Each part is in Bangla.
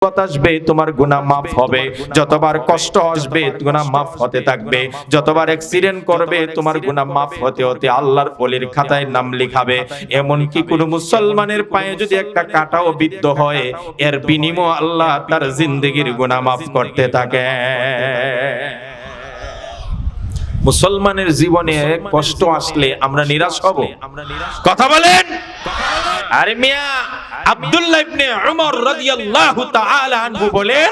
আসবে তোমার গুনাহ মাফ হবে, যতবার কষ্ট আসবে গুনাহ মাফ হতে থাকবে, যতবার অ্যাক্সিডেন্ট করবে তোমার গুনাহ মাফ হতে হতে আল্লাহর ওলির খাতায় নাম লিখাবে। এমন কি কোন মুসলমানের পায়ে যদি একটা কাঁটাও বিদ্ধ হয়, এর বিনিময়ে আল্লাহ তার জিন্দেগির গুনাহ মাফ করতে থাকে। মুসলমানের জীবনে কষ্ট আসলে আমরা নিরাশ হব? কথা বলেন। আরে মিয়া, আব্দুল্লাহ ইবনে উমর রাদিয়াল্লাহু তাআলা আনহু বলেন,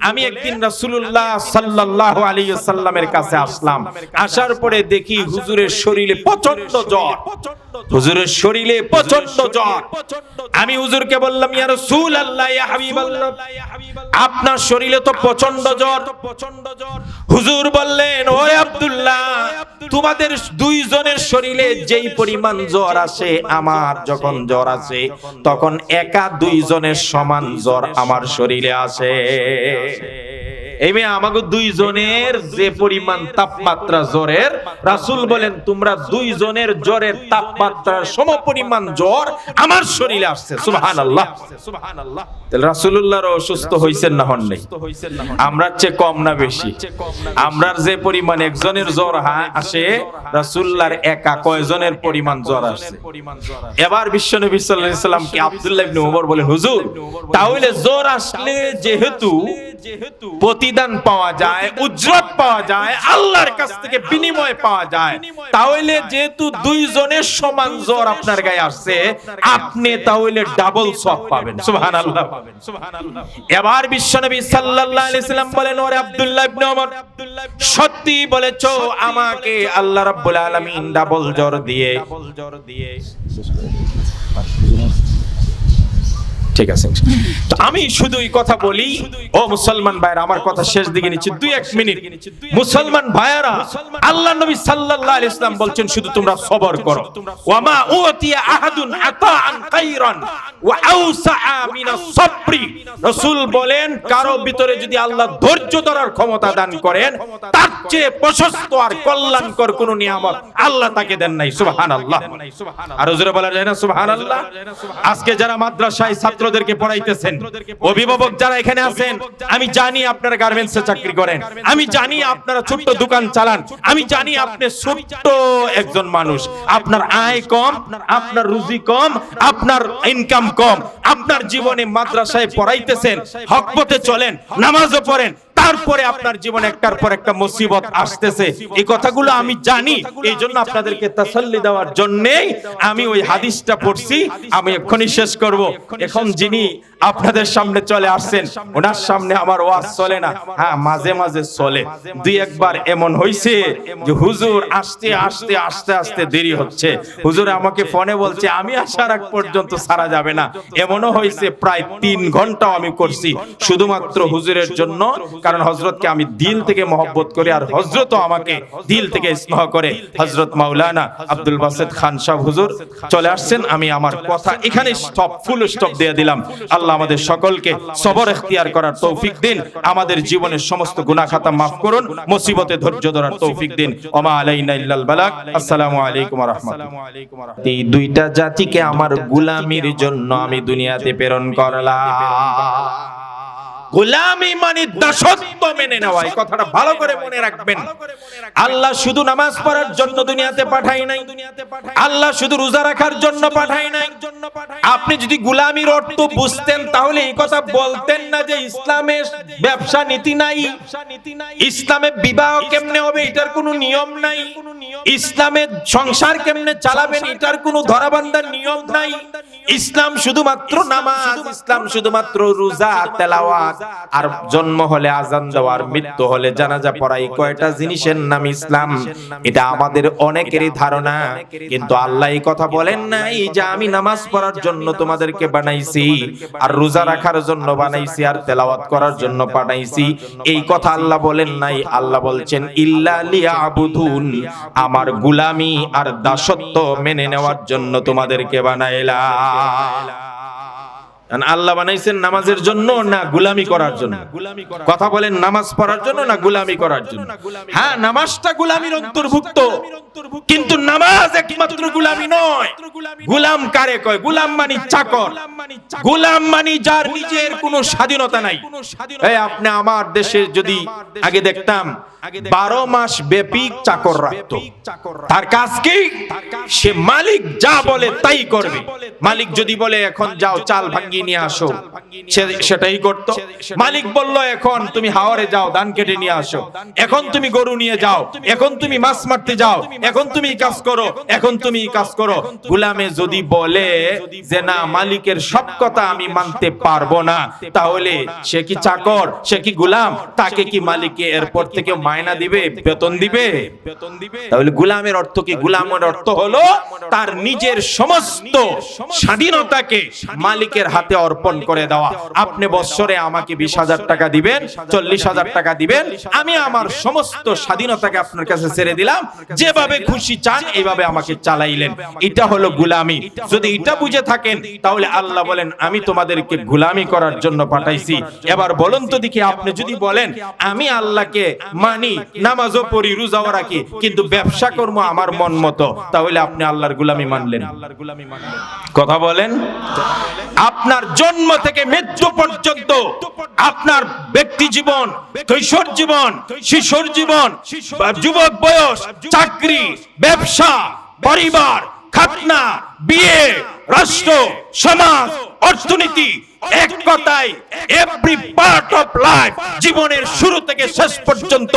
আমি একদিন রাসূলুল্লাহ সাল্লাল্লাহু আলাইহি ওয়াসাল্লামের কাছে আসলাম। আসার পরে দেখি হুজুরের শরীরে প্রচন্ড জ্বর। হুজুরের শরীরে প্রচন্ড জ্বর। আমি হুজুরকে বললাম, ইয়া রাসূলুল্লাহ, ইয়া হাবিবাল্লাহ, আপনার শরীরে তো প্রচন্ড জ্বর। হুজুর বললেন, ও আব্দুল্লাহ, তোমাদের দুইজনের শরীরে যেই পরিমাণ জ্বর আসে, আমার যখন জ্বর আসে তখন একা দুইজনের সমান জ্বর আমার শরীরে আসে। এই মেয়ে, আমাকে দুইজনের যে পরিমাণ তাপমাত্রা জ্বরের, রাসূল বলেন তোমরা দুইজনের জ্বরের তাপমাত্রার সমপরিমাণ জ্বর আমার শরীরে আসছে। সুবহানাল্লাহ, সুবহানাল্লাহ। তাহলে রাসূলুল্লাহর অসুস্থ হইছেন না হন নাই? আমরার চেয়ে কম না বেশি? আমরার যে পরিমাণ একজনের জ্বর আসে, রাসূলুল্লাহর একা কয়জনের পরিমাণ জ্বর আসছে? এবার বিশ্বনবী সাল্লাল্লাহু আলাইহি ওয়াসাল্লাম কে আব্দুল্লাহ ইবনে ওমর বলে, হুজুর তাহলে জ্বর আসলে যেহেতু প্রতিদান পাওয়া যায়, উজরত পাওয়া যায়, আল্লাহর কাছ থেকে বিনিময় পাওয়া যায়, তাহলে যেহেতু দুইজনের সমান জ্বর আপনার গায়ে আসছে, আপনি তাহলে ডাবল সওয়াব পাবেন। সুবহানাল্লাহ, সুবহানাল্লাহ। এবার বিশ্বনবী সাল্লাল্লাহু আলাইহি ওয়াসাল্লাম বলেন, ওরে আব্দুল্লাহ ইবনে ওমর, সত্যি বলেছো, আমাকে আল্লাহ রাব্বুল আলামিন ডাবল জ্বর দিয়ে। ঠিক আছে, তো আমি শুধুই কথা বলি। ও মুসলমান ভাইরা, আমার কথা শেষ দিকে নিচ্ছি, 2-1 মিনিট। মুসলমান ভাইরা, আল্লাহর নবী সাল্লাল্লাহু আলাইহি ওয়াসাল্লাম বলছেন শুধু তোমরা সবর করো। ওয়ামা উতিয়া আহাদুন আতাআন খায়রান ওয়া আওসাআ মিনাস সাবরি। রাসূল বলেন, কারো ভিতরে যদি আল্লাহ ধৈর্য ধরার ক্ষমতা দান করেন, তার চেয়ে প্রশস্ত আর কল্যাণকর কোন নিয়ামত আল্লাহ তাকে দেন নাই। সুবহানাল্লাহ। আর জোরে বলা যায় না সুবহানাল্লাহ? আজকে যারা মাদ্রাসায় ছাত্রদেরকে পড়াইতেছেন, অভিভাবক যারা এখানে আছেন, আমি জানি আপনারা গার্মেন্টসে চাকরি করেন, আমি জানি আপনারা ছোট্ট দোকান চালান, আমি জানি আপনি ছোট্ট একজন মানুষ, আপনার আয় কম, আপনার রুজি কম, আপনার ইনকাম কম, আপনার জীবনে মাদ্রাসায় পড়াইতেছেন, হক পথে চলেন, নামাজও পড়েন, তারপরে আপনার জীবনে একটার পর একটা মুসিবত আসতেছে। এই কথাগুলো আমি জানি, এই জন্য আপনাদেরকে তাসাল্লি দেওয়ার জন্যই আমি ওই হাদিসটা পড়ছি। আমি এক্ষুনি শেষ করব। এখন যিনি আপনাদের সামনে চলে আসছেন, ওনার সামনে আমার ওয়াজ চলে না, হ্যাঁ মাঝে মাঝে চলে। 2-1 বার এমন হইছে যে হুজুর আসতে আসতে আস্তে আস্তে দেরি হচ্ছে, হুজুর আমাকে ফোনে বলছে আমি আসার আগ পর্যন্ত ছাড়া যাবে না। এমনও হয়েছে প্রায় 3 ঘন্টাও আমি করছি শুধুমাত্র হুজুরের জন্য, কারণ হযরতকে আমি দিল থেকে মহব্বত করি, আর হযরতও আমাকে দিল থেকে স্নেহ করে। হযরত মাওলানা আব্দুল বাসেত খান সাহেব হুজুর চলে আসছেন। আমি আমার কথা এখানে ফুল স্টপ দিয়ে দিলাম। আল্লাহ আমাদের সকলকে সবর ইখতিয়ার করার তৌফিক দিন, আমাদের জীবনের সমস্ত গুনাহ খাতা মাফ করুন, মুসিবতে ধৈর্য ধরার তৌফিক দিন। ওমা আলাইনা ইল্লাল বালাগ। আসসালামু আলাইকুম ওয়া রাহমাতুল্লাহ। এই দুইটা জাতিকে আমার গোলামির জন্য আমি দুনিয়াতে প্রেরণ করলাম। গোলামি মানে দাসত্ব মেনে নেওয়া, এই কথাটা ভালো করে মনে রাখবেন। আল্লাহ শুধু নামাজ পড়ার জন্য দুনিয়াতে পাঠায় নাই, আল্লাহ শুধু রোজা রাখার জন্য পাঠায় নাই। আপনি যদি গোলামির অর্থ বুঝতেন, তাহলে এই কথা বলতেন না যে ইসলামে ব্যবসা নীতি নাই, ইসলামে বিবাহ কেমনে হবে এটার কোনো নিয়ম নাই, ইসলামে সংসার কেমনে চালাবেন এটার কোনো ধরাবান্ধার নিয়ম নাই। ইসলাম শুধুমাত্র নামাজ, ইসলাম শুধুমাত্র রোজা, তেলাওয়াত, আর জন্ম হলে আযান দেওয়া, আর মৃত্যু হলে জানাজা পড়া, এই কয়টা জিনিসের নাম ইসলাম। এটা আমাদের অনেকেরই ধারণা, কিন্তু আল্লাহ এই কথা বলেন নাই যে আমি নামাজ পড়ার জন্য তোমাদেরকে বানাইছি, আর রোজা রাখার জন্য বানাইছি, আর তেলাওয়াত করার জন্য বানাইছি। এই কথা আল্লাহ বলেন নাই। আল্লাহ বলছেন ইল্লা লিয়াবুদুন, আমার গোলামি আর দাসত্ব মেনে নেওয়ার জন্য তোমাদেরকে বানাইলাম। আল্লাহ বানাইছেন নামাজের জন্য না গোলামি করার জন্য? কথা বলেন, নামাজ পড়ার জন্য না গোলামি করার জন্য? হ্যাঁ, নামাজটা গোলামির অন্তর্ভুক্ত, কিন্তু নামাজ একমাত্র গোলামি নয়। গোলাম কারে কয়? গোলাম মানে চাকর, গোলাম মানে যার নিজের কোনো স্বাধীনতা নাই। এই আপনি আমার দেশে যদি আগে দেখতাম 12 মাস ব্যাপী চাকর রাখতো। তার কাজ কি? সে মালিক যা বলে তাই করবে। মালিক যদি বলে এখন যাও চাল ভাঙ্গিয়ে নিয়ে আসো, সেটাই করতো। মালিক বলল এখন তুমি হাওরে যাও ধান কেটে নিয়ে আসো, এখন তুমি গরু নিয়ে যাও, এখন তুমি মাছ মারতে যাও, এখন তুমি কাজ করো, এখন তুমি কাজ করো। গোলামে যদি বলে যে না, মালিকের সব কথা আমি মানতে পারবো না, তাহলে সে কি চাকর? সে কি গোলাম? তাকে কি মালিকে এরপর থেকে মায়না দিবে, বেতন দিবে? তাহলে গোলামের অর্থ কি? গোলামের অর্থ হলো তার নিজের সমস্ত স্বাধীনতাকে মালিকের হাতে অর্পণ করে দেওয়া। আপনি বছরে আমাকে 20,000 টাকা দিবেন, 40,000 টাকা দিবেন, আমি আমার সমস্ত স্বাধীনতাকে আপনার কাছে ছেড়ে দিলাম, যেভাবে খুশি চান এইভাবে আমাকে চালাইলেন। এটা হলো গোলামি। যদি এটা বুঝে থাকেন তাহলে আল্লাহ বলেন আমি তোমাদেরকে গোলামি করার জন্য পাঠাইছি। এবার বলুন তো দেখি, আপনি যদি বলেন আমি আল্লাহকে মানি, নামাজও পড়ি, রোজাও রাখি, কিন্তু ব্যবসা করবো আমার মন মতো, তাহলে আপনি আল্লাহর গোলামি মানলেন? কথা বলেন। আপনার জন্ম থেকে মৃত্যু পর্যন্ত আপনার ব্যক্তি জীবন, কৈশোর জীবন, শিশুর জীবন, যুবক বয়স, চাকরি, ব্যবসা, পরিবার, খাতনা, বিয়ে, রাষ্ট্র, সমাজ, অর্থনীতি, এক কথায় এভরি পার্ট অফ লাইফ, জীবনের শুরু থেকে শেষ পর্যন্ত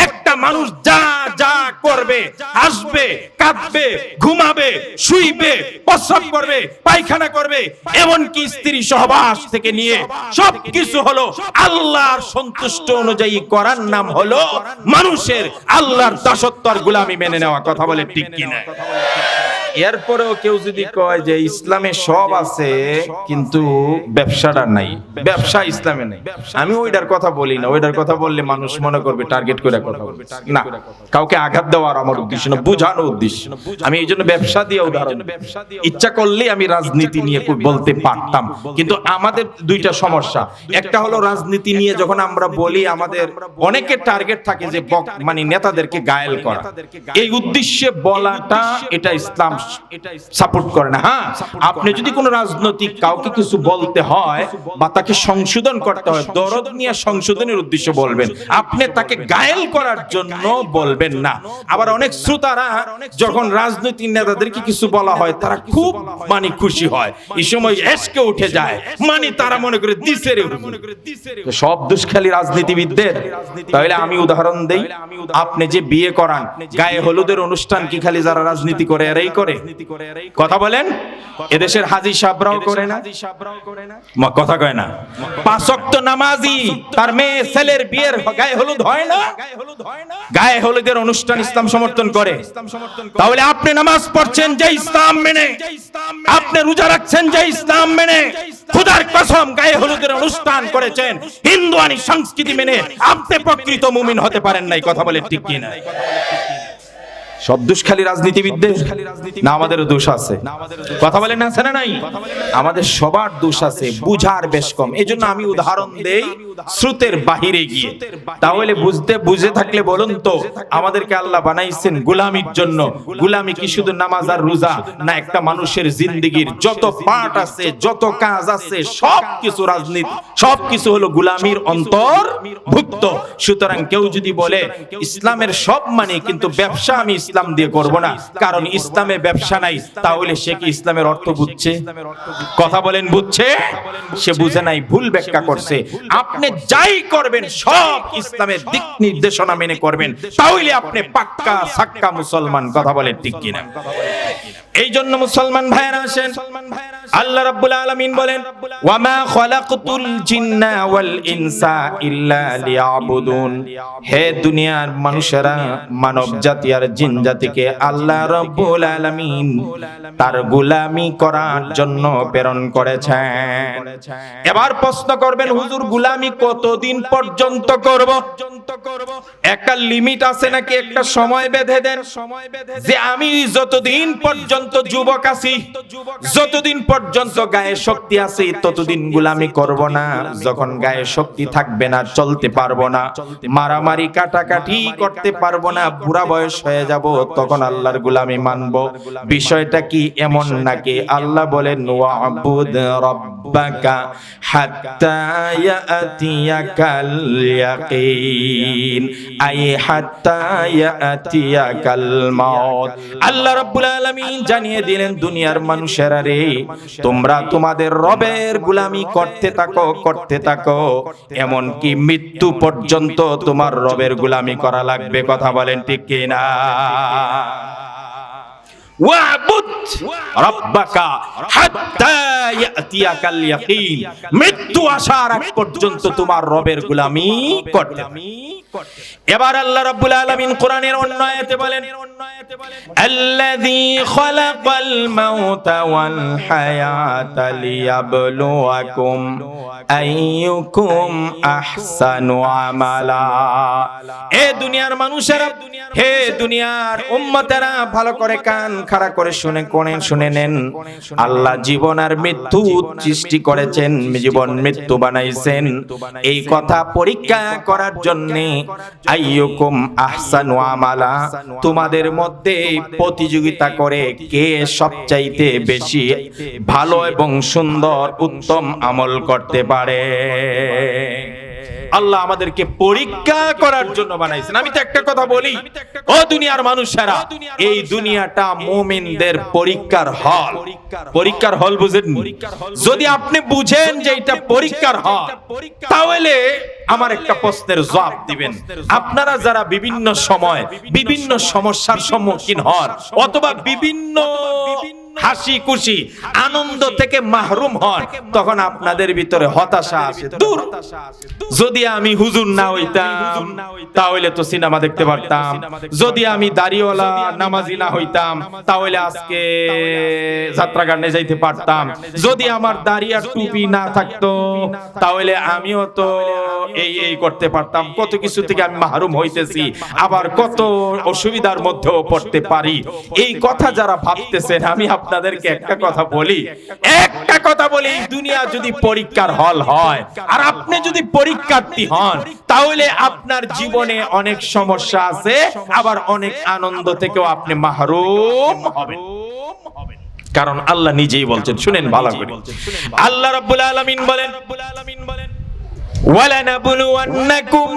একটা মানুষ যা যা করবে, আসবে, কাঁদবে, ঘুমাবে, শুইবে, প্রস্রাব করবে, পায়খানা করবে, এমনকি স্ত্রী সহবাস থেকে নিয়ে সবকিছু হলো আল্লাহর সন্তুষ্ট অনুযায়ী করার নাম হলো মানুষের আল্লাহর দাসত্ব আর গোলামি মেনে নেওয়া। কথা বলে ঠিক কিনা? এরপরেও কেউ যদি কয় যে ইসলামে সব আছে কিন্তু ব্যবসাটা নাই, ব্যবসা ইসলামে নাই, আমি ওইটার কথা বলি না। ওইটার কথা বললে মানুষ মনে করবে টার্গেট করে কথা বলবে। না, কাউকে আঘাত দেওয়ার আমার উদ্দেশ্য না, বোঝানো উদ্দেশ্য। আমি এই জন্য ব্যবসা দিয়ে উদাহরণ, ইচ্ছা করলে আমি রাজনীতি নিয়ে বলতে পারতাম, কিন্তু আমাদের দুইটা সমস্যা। একটা হলো রাজনীতি নিয়ে যখন আমরা বলি, আমাদের অনেকের টার্গেট থাকে যে মানে নেতাদেরকে গায়েল করা। এই উদ্দেশ্যে বলাটা এটা ইসলাম সাপোর্ট করে না। হ্যাঁ, আপনি যদি কোনো রাজনৈতিক কাউকে কিছু বলতে হয় বা তাকে সংশোধন করতে হয়, দরদ নিয়ে সংশোধনের উদ্দেশ্যে বলবেন, আপনি তাকে গায়েল করার জন্য বলবেন না। আবার অনেক শ্রোতারা যখন রাজনৈতিক নেতাদেরকে কিছু বলা হয় তারা খুব মানে খুশি হয়, এই সময় এসকে উঠে যায়, মানে তারা মনে করে দিছেরে সব দোষ খালি রাজনীতিবিদদের। তাহলে আমি উদাহরণ দেই, আপনি যে বিয়ে করান, গায়ে হলুদের অনুষ্ঠান কি খালি যারা রাজনীতি করে এরাই করে? কথা বলেন। এদেশের হাজী সাহেবরাও করে না? কথা কয় না। 5 ওয়াক্ত নামাজি তার মেয়ে ছেলের বিয়ের গায়ে হলুদ হয় না? গায়ে হলুদের অনুষ্ঠান ইসলাম সমর্থন করে। তাহলে আপনি নামাজ পড়ছেন যে ইসলাম মেনে, আপনি রোজা রাখছেন যে ইসলাম মেনে, খোদার কসম গায়ে হলুদের অনুষ্ঠান করেছেন হিন্দুয়ানি সংস্কৃতি মেনে, আপনি প্রকৃত মুমিন হতে পারেন নাই। কথা বলে ঠিক কিনা? সব দোষ খালি রাজনীতিবিদদের না? আমাদেরও দোষ আছে। কথা বলেন না, আছে না নাই? আমাদের সবার দোষ আছে, বুঝার বেশ কম। এই জন্য আমি উদাহরণ দেই স্রোতের বাহিরে গিয়ে। তাহলে বুঝে থাকলে বলুন তো, আমাদেরকে আল্লাহ বানাইছেন গোলামির জন্য। গোলামি কি শুধু নামাজ আর রোজা না? একটা মানুষের জিন্দেগির যত পার্ট আছে, যত কাজ আছে, সবকিছু রাজনীতি, সবকিছু হলো গোলামির অন্তর্ভুক্ত। সুতরাং কেউ যদি বলে ইসলামের সব মানে কিন্তু ব্যবসা আমি ইসলাম দিয়ে করব না, কারণ ইসলামে ব্যবসা নাই, তাহলে সে কি ইসলামের অর্থ বুঝছে? কথা বলেন, বুঝছে? সে বুঝে নাই, ভুল ব্যাখ্যা করছে। আপনি যাই করবেন সব ইসলামের দিক নির্দেশনা মেনে করবেন, তাহলে আপনি পাক্কা সাক্কা মুসলমান। কথা বলেন ঠিক কিনা? এই জন্য মুসলমান ভাইরা আসেন, আল্লাহ রাব্বুল আলামিন বলেন ওয়া মা খালাকতুল জিন্না ওয়াল ইনসা ইল্লা লিয়াবুদুন। হে দুনিয়ার মানুষেরা, মানব জাতি আর জিন জাতিকে আল্লাহ রাব্বুল আলামিন তার গোলামি করার জন্য প্রেরণ করেছেন। এবার প্রশ্ন করবেন, হুজুর গোলামি কতদিন পর্যন্ত করব? একটা লিমিট আছে নাকি? একটা সময় বেঁধে দেন যে আমি যতদিন পর্যন্ত যুবক আছি, যতদিন পর্যন্ত পর্যন্ত গায়ে শক্তি আছে ততদিন গোলামি করব না, যখন গায়ে শক্তি থাকবে না, চলতে পারবো না, মারামারি কাটাকাটি করতে পারবো না, বুড়া বয়স হয়ে যাব, তখন আল্লাহর গোলামি মানব। বিষয়টা কি এমন নাকি? আল্লাহ বলেন ওয়াবুদ রাব্বাকা হাত্তা ইয়াতিয়াকাল ইয়াকিন, আই হাত্তা ইয়াতিয়াকাল মাউত। আল্লাহ রাব্বুল আলামিন জানিয়ে দিলেন দুনিয়ার মানুষেরা রে, তোমরা তোমাদের রবের গোলামি করতে থাকো, এমন কি মৃত্যু পর্যন্ত তোমার রবের গোলামি করা লাগবে। কথা বলেন ঠিক কিনা? ওয়াবুদ রাব্বাকা হাত্তা ইয়াতিয়াকাল ইয়াকিন, মৃত্যু আসার আগ পর্যন্ত তোমার রবের গোলামি করতে। এবার আল্লাহ রাব্বুল আলামিন কোরআনের অন্য আয়াতে বলেন আল্লাযী খালাকাল মাউতা ওয়াল হায়াতা লিয়াবলুয়াকুম আইয়ুকুম আহসানু আমালা। এ দুনিয়ার মানুষেরা, হে দুনিয়ার উম্মতেরা, ভালো করে কান খাড়া করে শুনে নেন। আল্লাহ জীবন আর মৃত্যু সৃষ্টি করেছেন, জীবন মৃত্যু বানাইছেন এই কথা পরীক্ষা করার জন্য। আইয়ুকুম আহসানু আমালা, তোমাদের মধ্যে প্রতিযোগিতা করে কে সবচাইতে বেশি ভালো এবং সুন্দর উত্তম আমল করতে পারে। আল্লাহ আমাদেরকে পরীক্ষা করার জন্য বানাইছেন। আমি তো একটা কথা বলি, ও দুনিয়ার মানুষেরা, এই দুনিয়াটা মুমিনদের পরীক্ষার হল। পরীক্ষার হল বুঝেন? যদি আপনি বুঝেন যে এটা পরীক্ষার হল, তাহলে আমার একটা প্রশ্নের জবাব দিবেন। আপনারা যারা বিভিন্ন সময় বিভিন্ন সমস্যার সম্মুখীন হন অথবা বিভিন্ন হাসি খুশি আনন্দ থেকে মাহরুম হন, তখন আপনাদের ভিতরে হতাশা আসে। দূর, যদি আমি হুজুর না হইতাম তাহলে তো সিনেমা দেখতে পারতাম, যদি আমি দাড়িওয়ালা নামাজি না হইতাম তাহলে আজকে যাত্রা গানে যাইতে পারতাম, যদি আমার দাড়ি আর টুপি না থাকতো তাহলে আমিও তো এই করতে পারতাম। কত কিছু থেকে আমি মাহরুম হইতেছি, আবার কত অসুবিধার মধ্যেও পড়তে পারি। এই কথা যারা ভাবতেছেন, আমি আপনাদেরকে একটা কথা বলি, দুনিয়া যদি পরীক্ষার হল হয় আর আপনি যদি পরীক্ষার্থী হন, তাহলে আপনার জীবনে অনেক সমস্যা আছে, আবার অনেক আনন্দ থেকেও আপনি মাহরুম হবেন। কারণ আল্লাহ নিজেই বলছেন, শুনেন ভালো করে। আল্লাহ রাব্বুল আলামিন বলেন ওয়ালানাবলুওয়ান্নাকুম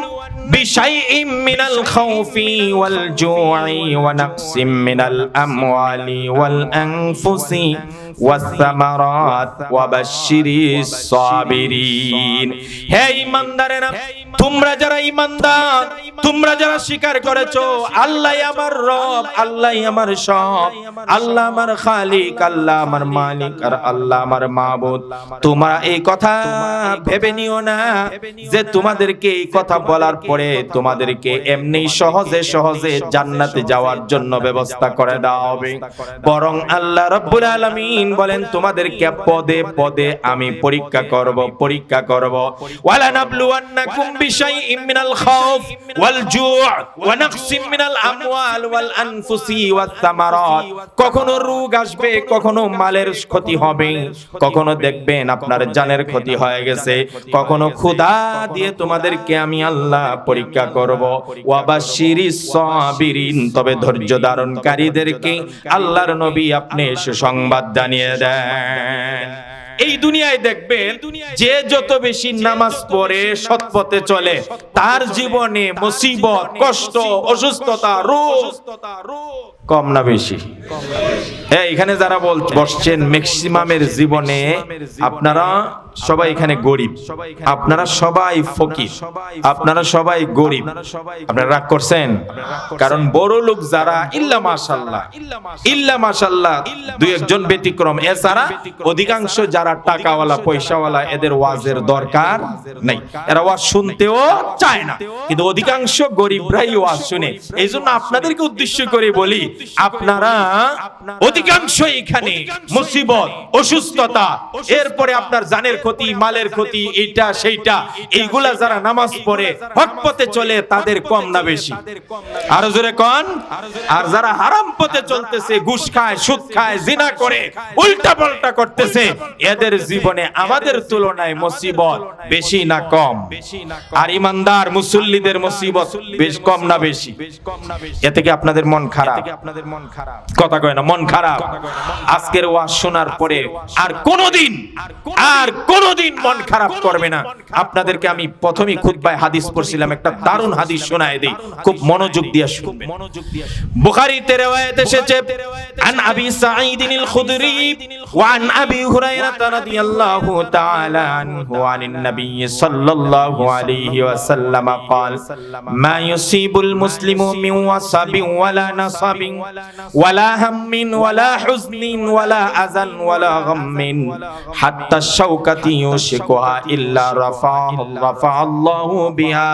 বিশাইইম মিনাল খাউফি ওয়াল জু'i ওয়া নাকসিম মিনাল আমওয়ালি ওয়াল আনফুসি ওয়াস সামারাত ওয়া বাশশিরিস সাবিরিন। হে ঈমানদারেরা, তোমরা যারা ঈমানদার, তোমরা যারা স্বীকার করেছো আল্লাহই আমার রব, আল্লাহই আমার সব, আল্লাহ আমার খালিক, আল্লাহ আমার মালিক, আর আল্লাহ আমার মাবুদ, তোমরা এই কথা ভেবে নিও না যে তোমাদেরকে এই কথা বলার পরে তোমাদেরকে এমনি সহজে সহজে জান্নাতে যাওয়ার জন্য ব্যবস্থা করে দেওয়া হবে। বরং আল্লাহ রাব্বুল আলামিন বলেন তোমাদেরকে পদে পদে আমি পরীক্ষা করব। ওয়ালা নাবলুওয়ান্নাকুম বিশাইইম মিনাল খাউফ ওয়াল জু' ওয়া নাকসিম মিনাল আমওয়াল ওয়াল আনফুসি ওয়াস সামারাত। কখনো রোগ আসবে, কখনো মালের ক্ষতি হবে, কখনো দেখবেন আপনার জানের ক্ষতি হয়ে গেছে, কখনো ক্ষুধা দিয়ে তোমাদেরকে আমি আল্লাহ পরীক্ষা করব। ওয়া বাশশিরিস সাবিরিন, তবে ধৈর্য ধারণকারীদেরকে আল্লাহর নবী আপনি সুসংবাদ জানিয়ে দেন। এই দুনিয়ায় দেখবেন যে যত বেশি নামাজ পড়ে, সৎ পথে চলে, তার জীবনে মুসিবত, কষ্ট, অসুস্থতা, রোগ কম না বেশি? এখানে যারা বসছেন ম্যাক্সিমামের জীবনে আপনারা সবাই এখানে গরিব, আপনারা সবাই ফকির, আপনারা সবাই গরিব। আপনারা রাগ করছেন? কারণ বড় লোক যারা ইল্লা মাশাআল্লাহ দুই একজন ব্যতিক্রম, এছাড়া অধিকাংশ যারা টাকাওয়ালা পয়সাওয়ালা, এদের ওয়াজের দরকার নাই, এরা ওয়াজ শুনতেও চায় না। কিন্তু অধিকাংশ গরিবরাই ওয়াজ শুনে। এই জন্য আপনাদেরকে উদ্দেশ্য করে বলি, আপনারা অধিকাংশ এখানে মুসিবত, অসুস্থতা, এরপরে আপনার জানের ক্ষতি, মালের ক্ষতি, এইটা সেইটা, এইগুলা যারা নামাজ পড়ে হক পথে চলে তাদের কম না বেশি? আরো জোরে কোন। আর যারা হারাম পথে চলতেছে, ঘুষ খায়, সুদ খায়, জিনা করে, উল্টা পাল্টা করতেছে, এদের জীবনে আমাদের তুলনায় মুসিবত বেশি না কম? আর ইমানদার মুসল্লিদের মুসিবত বেশ কম না বেশি? এ থেকে আপনাদের মন খারাপ, কথা কয় না, মন খারাপ। আজকের ওয়াজ শোনার পরে আর কোনোদিন মন খারাপ করবে না। আপনাদেরকে আমি প্রথমেই খুতবায় হাদিস পড়ছিলাম, একটা দারুণ হাদিস শোনায় দেই, খুব মনোযোগ দিয়ে শুনবেন। বুখারীতে রওয়ায়াত এসেছে, আন আবি সাঈদ আল খুদরি ওয়া আন আবি হুরায়রা রাদিয়াল্লাহু তাআলা আনহু আনিন নবী সাল্লাল্লাহু আলাইহি ওয়াসাল্লাম قال ما يصيب المسلم من وصب ولا نصب ولا هم ولا حزن ولا أذى ولا غم حتى الشوكة يوشكها إلا رفع الله بها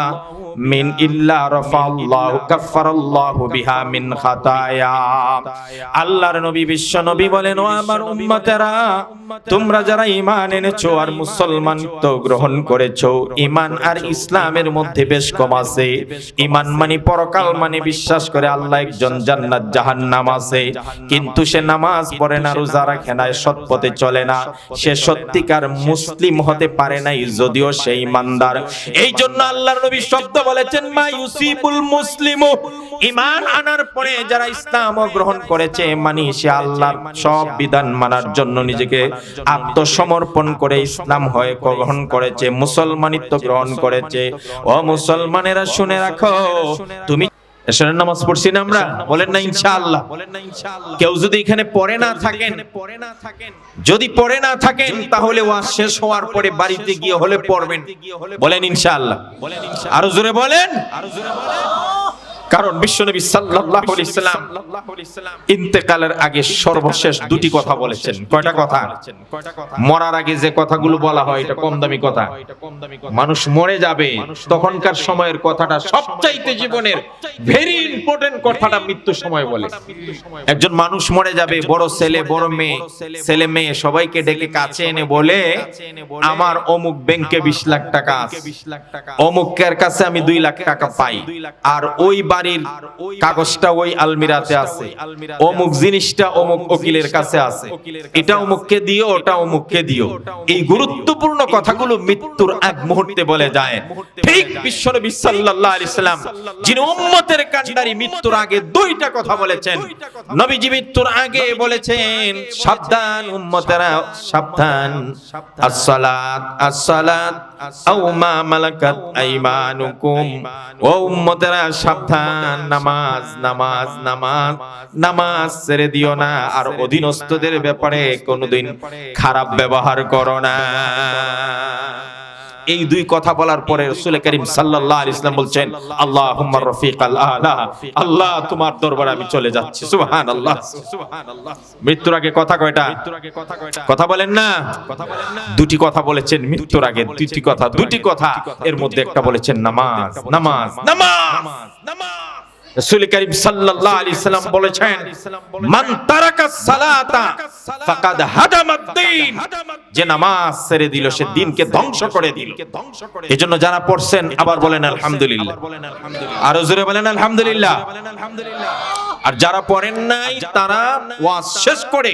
من إلا رفع الله كفر الله بها من خطايا। আল্লাহর নবী বিশ্ব নবী বলেন, ও আমার উম্মতেরা, তোমরা যারা ঈমান এনেছো আর মুসলমান তো গ্রহণ করেছো, ঈমান আর ইসলামের মধ্যে বেশ কম আছে। ঈমান মানে পরকাল, মানে বিশ্বাস করে আল্লাহ একজন, জান্নাত জাহান্নাম আছে, কিন্তু সে নামাজ পড়ে না, রোজা রাখে না, সৎ পথে চলে না, সে সত্যিকার মুসলিম হতে পারে নাই, যদিও সে ঈমানদার। এই জন্য আল্লাহর নবী শব্দ বলেছেন, মা ইউসিবুল মুসলিমু, ঈমান আনার পরে যারা ইসলাম গ্রহণ করেছে, মানে সে আল্লাহর সব বিধান মানার জন্য নিজেকে আত্মসমর্পণ করে ইসলাম হয়ে গ্রহণ করেছে, মুসলমানিত্ব গ্রহণ করেছে। ও মুসলমানেরা শুনে রাখো, তুমি এশারের নামাজ পড়ছি না আমরা, বলেন না ইনশাআল্লাহ? কেউ যদি এখানে পড়ে না থাকেন, যদি পড়ে না থাকেন, তাহলে ওয়াজ শেষ হওয়ার পরে বাড়িতে গিয়ে হলে পড়বেন, বলেন ইনশাআল্লাহ? আরো জোরে বলেন। কারণ বিশ্বনবী সাল্লাল্লাহু আলাইহি সাল্লাম ইন্তেকালের আগে সর্বশেষ দুটি কথা বলেছেন। কয়টা কথা? মরার আগে যে কথাগুলো বলা হয় এটা কম দামি কথা। মানুষ মরে যাবে তখনকার সময়ের কথাটা সবচাইতে জীবনের ভেরি ইম্পর্টেন্ট কথাটা মৃত্যুর সময় বলে। একজন মানুষ মরে যাবে, বড় ছেলে, বড় মেয়ে, ছেলে মেয়ে সবাইকে ডেকে কাছে এনে বলে, আমার অমুক ব্যাংকে 20 লাখ টাকা আছে, অমুকের কাছে আমি 2 লাখ টাকা পাই, আর ওই বাড়ির কাগজটা ওই আলমিরাতে আছে, অমুক জিনিসটা অমুক উকিলের কাছে আছে, এটা অমুককে দিও, ওটা অমুককে দিও। এই গুরুত্বপূর্ণ কথাগুলো মৃত্যুর এক মুহূর্তে বলে যায়। ঠিক বিশ্বনবী সাল্লাল্লাহু আলাইহি সাল্লাম যিনি উম্মতের কান্ডারি, মৃত্যুর আগে 2টা কথা বলেছেন। নবীজি মৃত্যুর আগে বলেছেন, সাবধান উম্মতেরা, সাবধান, আসসালাত আসসালাত আও মা মালাকাত আইমানুকুম, ও উম্মতেরা সাবধান, নামাজ নামাজ নামাজ নামাজ ছেড়ে দিও না, আর অধীনস্থদের ব্যাপারে কোনোদিন খারাপ ব্যবহার করো না। এই 2 কথা বলার পরে রাসূল করিম সাল্লাল্লাহু আলাইহি ওয়াসাল্লাম বলছেন, আল্লাহুম্মা রফিকাল আলা, আল্লাহ তোমার দরবারে আমি চলে যাচ্ছি। সুবহানাল্লাহ, সুবহানাল্লাহ। মৃত্যুর আগে কথা কয়টা? কথা বলেন না? 2টি কথা বলেছেন মৃত্যুর আগে, 2টি কথা, 2টি কথা, এর মধ্যে একটা বলেছেন নামাজ নামাজ নামাজ নামাজ। রাসূল করিম সাল্লাল্লাহু আলাইহি ওয়াসাল্লাম বলেছেন, মান তারাকাস সালাতা ফাকাদ হাদামাদ-দ্বীন, যে নামাজ ছেড়ে দিল সে দ্বীনকে ধ্বংস করে দিল। এজন্য যারা পড়ছেন আবার বলেন আলহামদুলিল্লাহ, আরো জোরে বলেন আলহামদুলিল্লাহ। আর যারা পড়েন নাই তারা ওয়াজ শেষ করে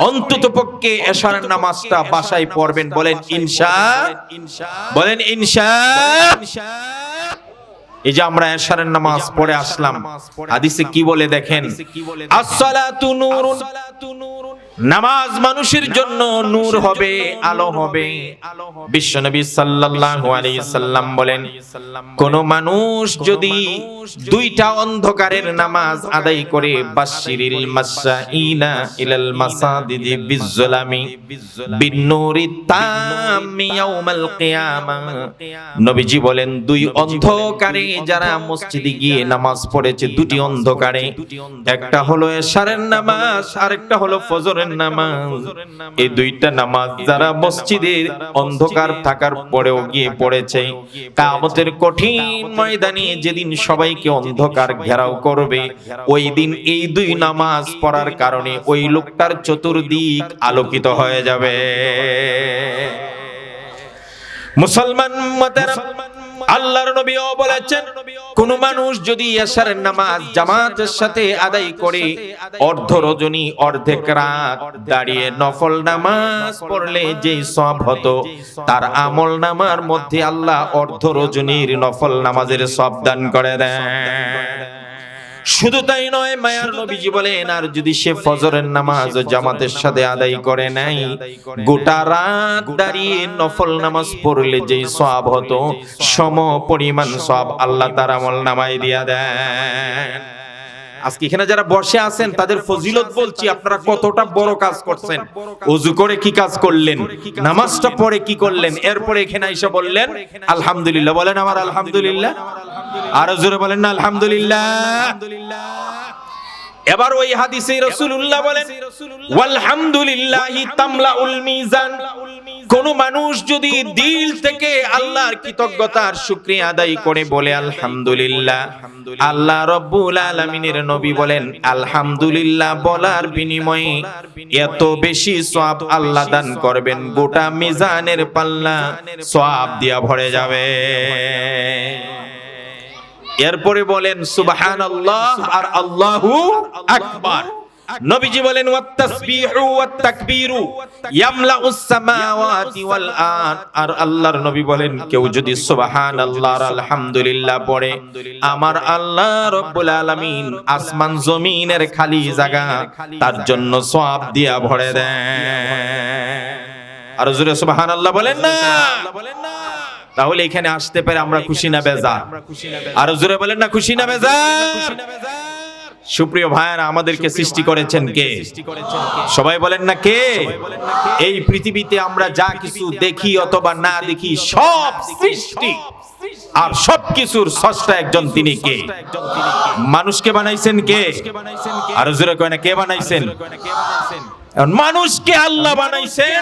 অন্ততপক্ষে এশারের নামাজটা বাসায় পড়বেন, বলেন ইনশাআল্লাহ, বলেন ইনশাআল্লাহ। এই যে আমরা এশারের নামাজ পড়ে আসলাম, হাদিসে কি বলে দেখেন, আসসালাতু নূরুন, নামাজ মানুষের জন্য নূর হবে, আলো হবে। বিশ্বনবী সাল্লাল্লাহু আলাইহি সাল্লাম বলেন, কোন মানুষ যদি 2টা অন্ধকারের নামাজ আদায় করে, বাশশিরিল মাশাইনা ইলাল মাসাজিদি বিজ্জুলামি বিন্নুরি তাম্মি ইয়াউমাল কিয়ামা, নবীজি বলেন 2 অন্ধকারে যারা মসজিদে গিয়ে নামাজ পড়েছে, 2টি অন্ধকারে, একটা হলো এশারের নামাজ, আরেকটা হলো ফজরের ফজরের নামাজ। এই দুইটা নামাজ যারা মসজিদের অন্ধকার থাকার পরেও গিয়ে পড়েছে, কিয়ামতের কঠিন ময়দানে যেদিন সবাইকে অন্ধকার ঘেরাও করবে, ওই দিন এই দুই নামাজ পড়ার কারণে ওই লোকটার চতুর্দিক আলোকিত হয়ে যাবে। মুসলমান উম্মতেরা, আল্লাহর নবীও বলেছেন, কোন মানুষ যদি এশারের নামাজ জামাতের সাথে আদায় করে অর্ধ রজনী অর্ধেক রাত দাঁড়িয়ে নফল নামাজ পড়লে যে সওয়াব হতো, তার আমল নামার মধ্যে আল্লাহ অর্ধ রজনীর নফল নামাজের সওয়াব দান করে দেন। শুধু তাই নয়, মায়ার নবীজি বলেন, আর যদি সে ফজরের নামাজ জামাতের সাথে আদায় করে নাই, গোটা রাত দাঁড়িয়ে নফল নামাজ পড়লে যে সওয়াব হতো, সম পরিমাণ সওয়াব আল্লাহ তার আমল নামায় দিয়া দেন। আজকে এখানে যারা বসে আছেন তাদের ফজিলত বলছি, আপনারা কতটা বড় কাজ করছেন। ওযু করে কি কাজ করলেন, নামাজটা পড়ে কি করলেন, এরপরে এখানে এসে বললেন আলহামদুলিল্লাহ। বলেন আমার আলহামদুলিল্লাহ, আরো জোরে বলেন না আলহামদুলিল্লাহ। এবার ওই হাদিসে রাসূলুল্লাহ বলেন, ওয়ালহামদুলিল্লাহি তামলাউল মিজান। কোন মানুষ যদি দিল থেকে আল্লাহর কৃতজ্ঞতার শুকরিয়া আদায় করে বলে আলহামদুলিল্লাহ, আল্লাহ রাব্বুল আলামিনের নবী বলেন, আলহামদুলিল্লাহ বলার বিনিময়ে এত বেশি সওয়াব আল্লাহ দান করবেন, গোটা মিজানের পাল্লা সওয়াব দিয়া ভরে যাবে। এরপরে বলেন সুবহানাল্লাহ আর আল্লাহু আকবার। নবীজি বলেন, ওয়াত তাসবিহু ওয়াত তাকবীরু ইয়ামলাউস সামাওয়াতি ওয়াল আরদ। আর আল্লাহর নবী বলেন, কেউ যদি সুবহানাল্লাহ আর আলহামদুলিল্লাহ পড়ে, আমার আল্লাহ রাব্বুল আলামিন আসমান জমিনের খালি জায়গা তার জন্য সওয়াব দিয়া ভরে দেন। আর জোরে সুবহানাল্লাহ বলেন না। তাহলে এখানে আসতে পারে আমরা খুশি না বেজার? আর জোরে বলেন না, খুশি না বেজার? সুপ্রিয় ভাইরা, আমাদেরকে সৃষ্টি করেছেন কে? সবাই বলেন না কে? এই পৃথিবীতে আমরা যা কিছু দেখি অথবা না দেখি, সব সৃষ্টি আর সবকিছুর স্রষ্টা একজন, তিনি কে? মানুষকে বানাইছেন কে? আর জোরে কয় না, কে বানাইছেন? মানুষকে আল্লাহ বানাইছেন।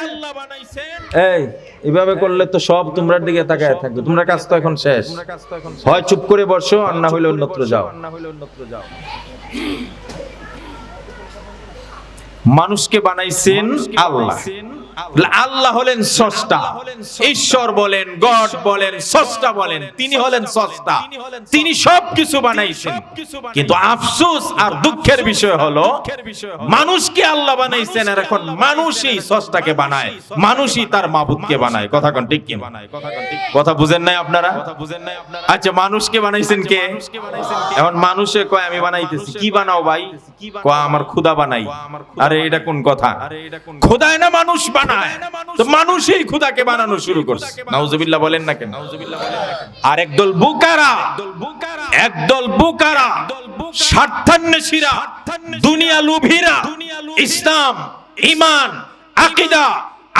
এই এভাবে করলে তো সব তোমরার দিকে তাকায় থাকবে। তোমরা কাজ তো এখন শেষ, হয় চুপ করে বসো, আর না হইলে অন্যত্র যাও। মানুষকে বানাইছেন আল্লাহ। আল্লাহ হলেন স্রষ্টা, ঈশ্বর বলেন, গড বলেন, স্রষ্টা বলেন, তিনি হলেন স্রষ্টা, তিনি সবকিছু বানাইছেন। কিন্তু আফসোস আর দুঃখের বিষয় হলো, মানুষকে আল্লাহ বানাইছেন, আর এখন মানুষই স্রষ্টাকে বানায়, মানুষই তার মাবুদকে বানায়। কথা কোন ঠিক কি? কথা বুঝেন নাই আপনারা? আচ্ছা, মানুষকে বানাইছেন কে? এখন মানুষে কয় আমি বানাইতেছি। কি বানাও ভাই? কয় আমার খোদা বানাই। আরে এটা কোন কথা? খোদায় না মানুষ বানায়, তো মানুষই খোদাকে বানানো শুরু করছে। নাউজুবিল্লাহ বলেন না কেন? আর একদল বুকারা, স্বার্থান্বেষীরা, দুনিয়া লোভীরা, ইসলাম, ঈমান, আকীদা,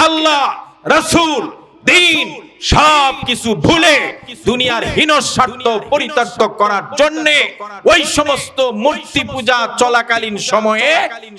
আল্লাহ, রাসূল, দ্বীন সব কিছু ভুলে দুনিয়ার হীন স্বার্থ পরিত্যাগ করার জন্য ওই সমস্ত মূর্তি পূজা চলাকালীন সময়ে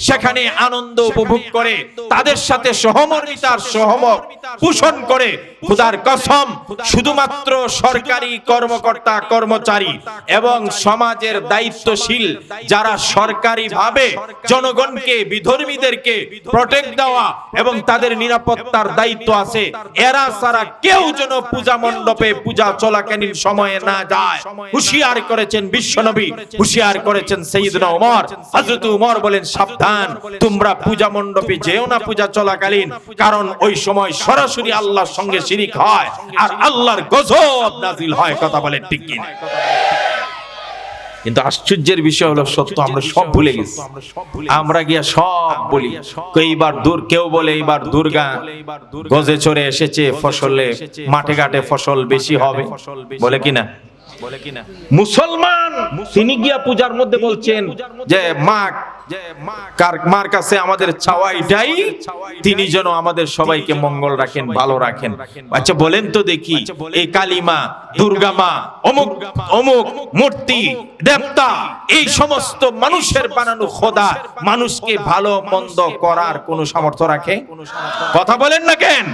সেখানে আনন্দ উপভোগ করে, তাদের সাথে সহমর্মিতার সহমত পোষণ করে। খোদার কসম, শুধুমাত্র সরকারি কর্মকর্তা কর্মচারী এবং সমাজের দায়িত্বশীল যারা সরকারিভাবে জনগণকে, বিধর্মীদেরকে প্রটেক্ট দেওয়া এবং তাদের নিরাপত্তার দায়িত্ব আছে, এরা ছাড়া কেউ যেন পূজা মণ্ডপে পূজা চলাকালীন সময়ে না যায়। হুঁশিয়ার করেছেন বিশ্বনবী, হুঁশিয়ার করেছেন সাইয়েদনা ওমর। হযরত ওমর বলেন, সাবধান, তোমরা পূজা মণ্ডপে যেও না পূজা চলাকালীন, কারণ ওই সময় সরাসরি আল্লাহর সঙ্গে শিরিক হয় আর আল্লাহর গজব নাজিল হয়। কথা বলেন ঠিক কি? কিন্তু আশ্চর্যের বিষয় হলো, সত্য আমরা সব ভুলে গেছি। আমরা গিয়া সব বলি, এইবার কেউ বলে এইবার দুর্গা গজে চড়ে এসেছে, ফসলে মাঠে ঘাটে ফসল বেশি হবে, বলে কিনা? মুসলমান তিনি গিয়া পূজার মধ্যে বলছেন যে মা মার কাছে আমাদের চাওয়া এটাই, তিনি যেন আমাদের সবাইকে মঙ্গল রাখেন, ভালো রাখেন। আচ্ছা বলেন তো দেখি, এই কালিমা, দুর্গা মা, অমুক অমুক মূর্তি, দেবতা, এই সমস্ত মানুষের বানানো খোদা মানুষকে ভালো মন্দ করার কোন সামর্থ্য রাখে? কথা বলেন না কেন?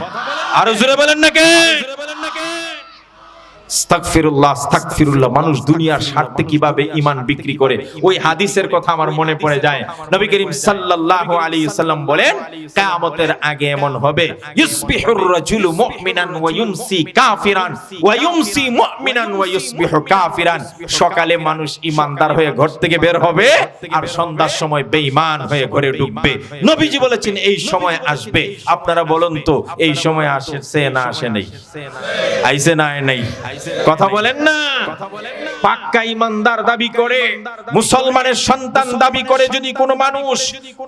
আরো জোরে বলেন না কেন? আস্তাগফিরুল্লাহ, আস্তাগফিরুল্লাহ। মানুষ দুনিয়ার স্বার্থে কিভাবে ঈমান বিক্রি করে, ওই হাদিসের কথা আমার মনে পড়ে যায়। নবী করিম সাল্লাল্লাহু আলাইহি ওয়াসাল্লাম বলেন, কিয়ামতের আগে এমন হবে, ইউসবিহুর রাজুলু মুমিনান ওয়া ইউমসি কাফিরান ওয়া ইউমসি মুমিনান ওয়া ইউসবিহু কাফিরান। সকালে মানুষ ঈমানদার হয়ে ঘর থেকে বের হবে, আর সন্ধ্যার সময় বেঈমান হয়ে ঘরে ঢুকবে। নবীজি বলেছেন এই সময় আসবে। আপনারা বলুন তো, এই সময় আসে না আসে নাই? আইছে না নাই? কথা বলেন না? পাক্কা ঈমানদার দাবি করে, মুসলমানের সন্তান দাবি করে যদি কোনো মানুষ,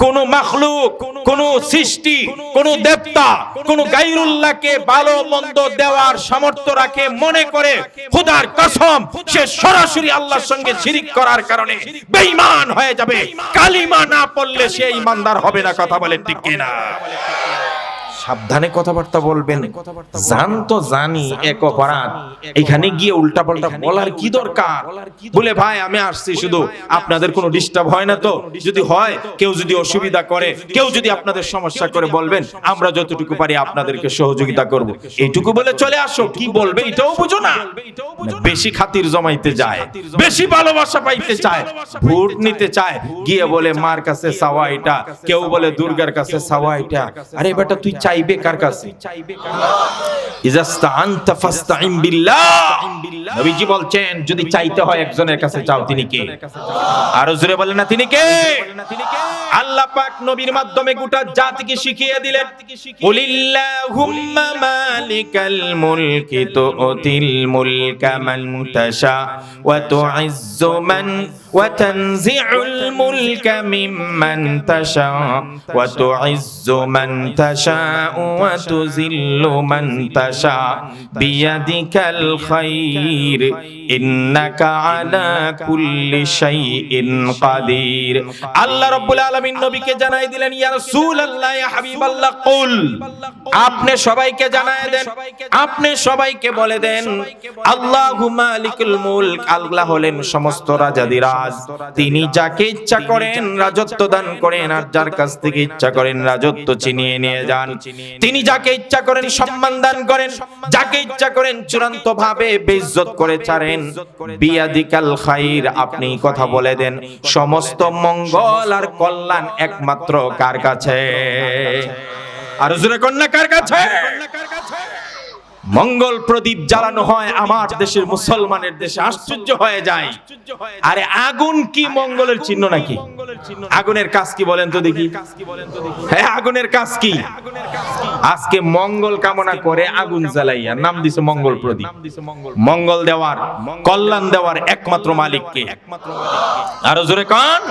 কোনো মাখলুক, কোনো সৃষ্টি, কোনো দেবতা, কোনো গায়রুল্লাহকে ভালো মন্দ দেওয়ার সামর্থ্য রাখে মনে করে, খোদার কসম সে সরাসরি আল্লাহর সঙ্গে শিরিক করার কারণে বেঈমান হয়ে যাবে। কালিমা না পড়লে সে ঈমানদার হবে না। কথা বলেন ঠিক কিনা? সাবধানে কথাবার্তা বলবেন। জান তো জানি এক অপরাধ, এখানে গিয়ে উল্টাপাল্টা বলার কি দরকার? বলে ভাই আমি আসছি, শুধু আপনাদের কোনো ডিস্টার্ব হয় না তো? যদি হয়, কেউ যদি অসুবিধা করে, কেউ যদি আপনাদের সমস্যা করে, বলবেন, আমরা যতটুকু পারি আপনাদেরকে সহযোগিতা করব, এইটুকু বলে চলে আসো। কি বলবে এটাও বুঝো না। বেশি খাতির জমাইতে যায়, বেশি ভালোবাসা পাইতে চায়, ভোট নিতে চায়, গিয়ে বলে মার কাছে চাওয়া এটা, কেউ বলে দুর্গার কাছে চাওয়া এটা। আরে বেটা তুই চাইবে কার কাছে? ইজাস্তাআনতা ফাস্তাইন বিল্লাহ। নবীজি বলছেন যদি চাইতে হয় একজনের কাছে চাও, তিনি কে? আরো জোরে বলেন না, তিনি কে? আল্লাহ পাক নবীর মাধ্যমে গোটা জাতিকে শিখিয়ে দিলেন, কুলিল্লাহুম্মা মালিকাল মুলকি তুতিল মুলকা মান তাশা ওয়া তুইজ্জু মান ওয়া তানজিউল মুলকা মিম্মান তাশা ওয়া তুইজ্জু মান তাশা ওয়া তুযিল্লু মান তাশা বিয়াদিকাল খায়র ইন্নাকা আলা কুল্লি শাইইন কাদির। আল্লাহ রাব্বুল আলামিন নবীকে জানাই দিলেন, ইয়া রাসূলুল্লাহ, ইয়া হাবিবাল্লাহ, কুল, আপনি সবাইকে জানায় দেন, আপনি সবাইকে বলে দেন, আল্লাহু মালিকুল মুলক, আল্লাহ হলেন সমস্ত রাজাদিরাজ। তিনি যাকে ইচ্ছা করেন রাজত্ব দান করেন, আর যার কাছ থেকে ইচ্ছা করেন রাজত্ব ছিনিয়ে নিয়ে যান। তিনি যাকে ইচ্ছা করেন সম্মান দান করেন, যাকে ইচ্ছা করেন চূড়ান্ত ভাবে বেইজ্জত করে ছাড়েন। বিয়াদিকাল খায়র, আপনি কথা বলে দেন, সমস্ত মঙ্গল আর কল্যাণ একমাত্র কার কাছে? আর জোরে কন্যা কার কাছে? মঙ্গল প্রদীপ জ্বালানো হয় আমার দেশের মুসলমানের দেশে, আশ্চর্য হয়ে যায়। আরে আগুন কি মঙ্গলের চিহ্ন নাকি? আগুনের কাজ কি বলেন তো দেখি? হ্যাঁ, আগুনের কাজ কি? আজকে মঙ্গল কামনা করে আগুন জ্বালাইয়া নাম দিছে মঙ্গল প্রদীপ। মঙ্গল দেওয়ার, কল্যাণ দেওয়ার একমাত্র মালিক কে? আরো জোরে কান।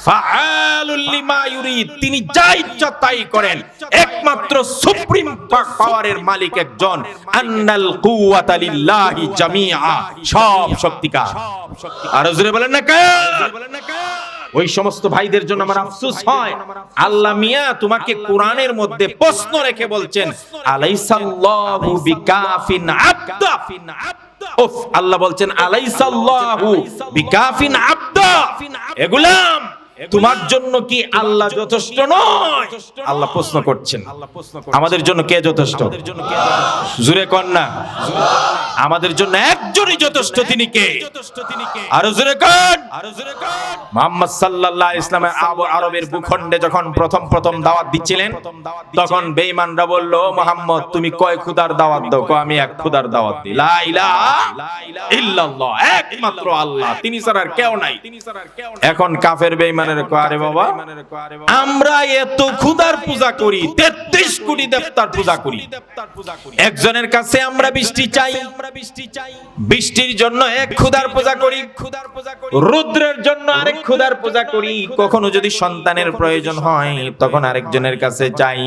ফাআলুল লিমা ইউরিদ, তিনি যা ইচ্ছা তাই করেন। একমাত্র সুপ্রিম পাওয়ারের মালিক একজন, আন্নাল কুওয়াতা লিল্লাহি জামিআ, সব শক্তিকা। আর জোরে বলেন না কে? ওই সমস্ত ভাইদের জন্য আমার আফসোস হয়, আল্লাহ মিয়া তোমাকে কোরআনের মধ্যে প্রশ্ন রেখে বলছেন, আলাইসাল্লাহু বিকাফিন আবদা। উফ, আল্লাহ বলছেন আলাইসাল্লাহু বিকাফিন আবদা, এ গোলাম তোমার জন্য কি আল্লাহ যথেষ্ট নয়? আল্লাহ প্রশ্ন করছেন, আমাদের জন্য কে যথেষ্ট? জোরে কর না, আমাদের জন্য একজনই যথেষ্ট, তিনি কে? আরো জোরে কর। মুহাম্মদ সাল্লাল্লাহু আলাইহি ওয়াসাল্লাম আরবের ভূখণ্ডে যখন প্রথম দাওয়াত দিচ্ছিলেন, তখন বেঈমানরা বলল, মুহাম্মদ তুমি কয় খোদার দাওয়াত দাও? কয় আমি এক খোদার দাওয়াত দিই, লা ইলাহা ইল্লাল্লাহ, একমাত্র আল্লাহ, তিনি ছাড়া আর কেউ নাই। এখন কাফের বেঈমানের কয়, আরে বাবা আমরা এত খোদার পূজা করি, 33 কোটি দেবতার পূজা করি, একজনের কাছে আমরা বৃষ্টি চাই, বৃষ্টির জন্য এক খোদার পূজা করি, রুদ্রের জন্য আরেক খোদার পূজা করি, কখনো যদি সন্তানের প্রয়োজন হয় তখন আরেকজনের কাছে চাই,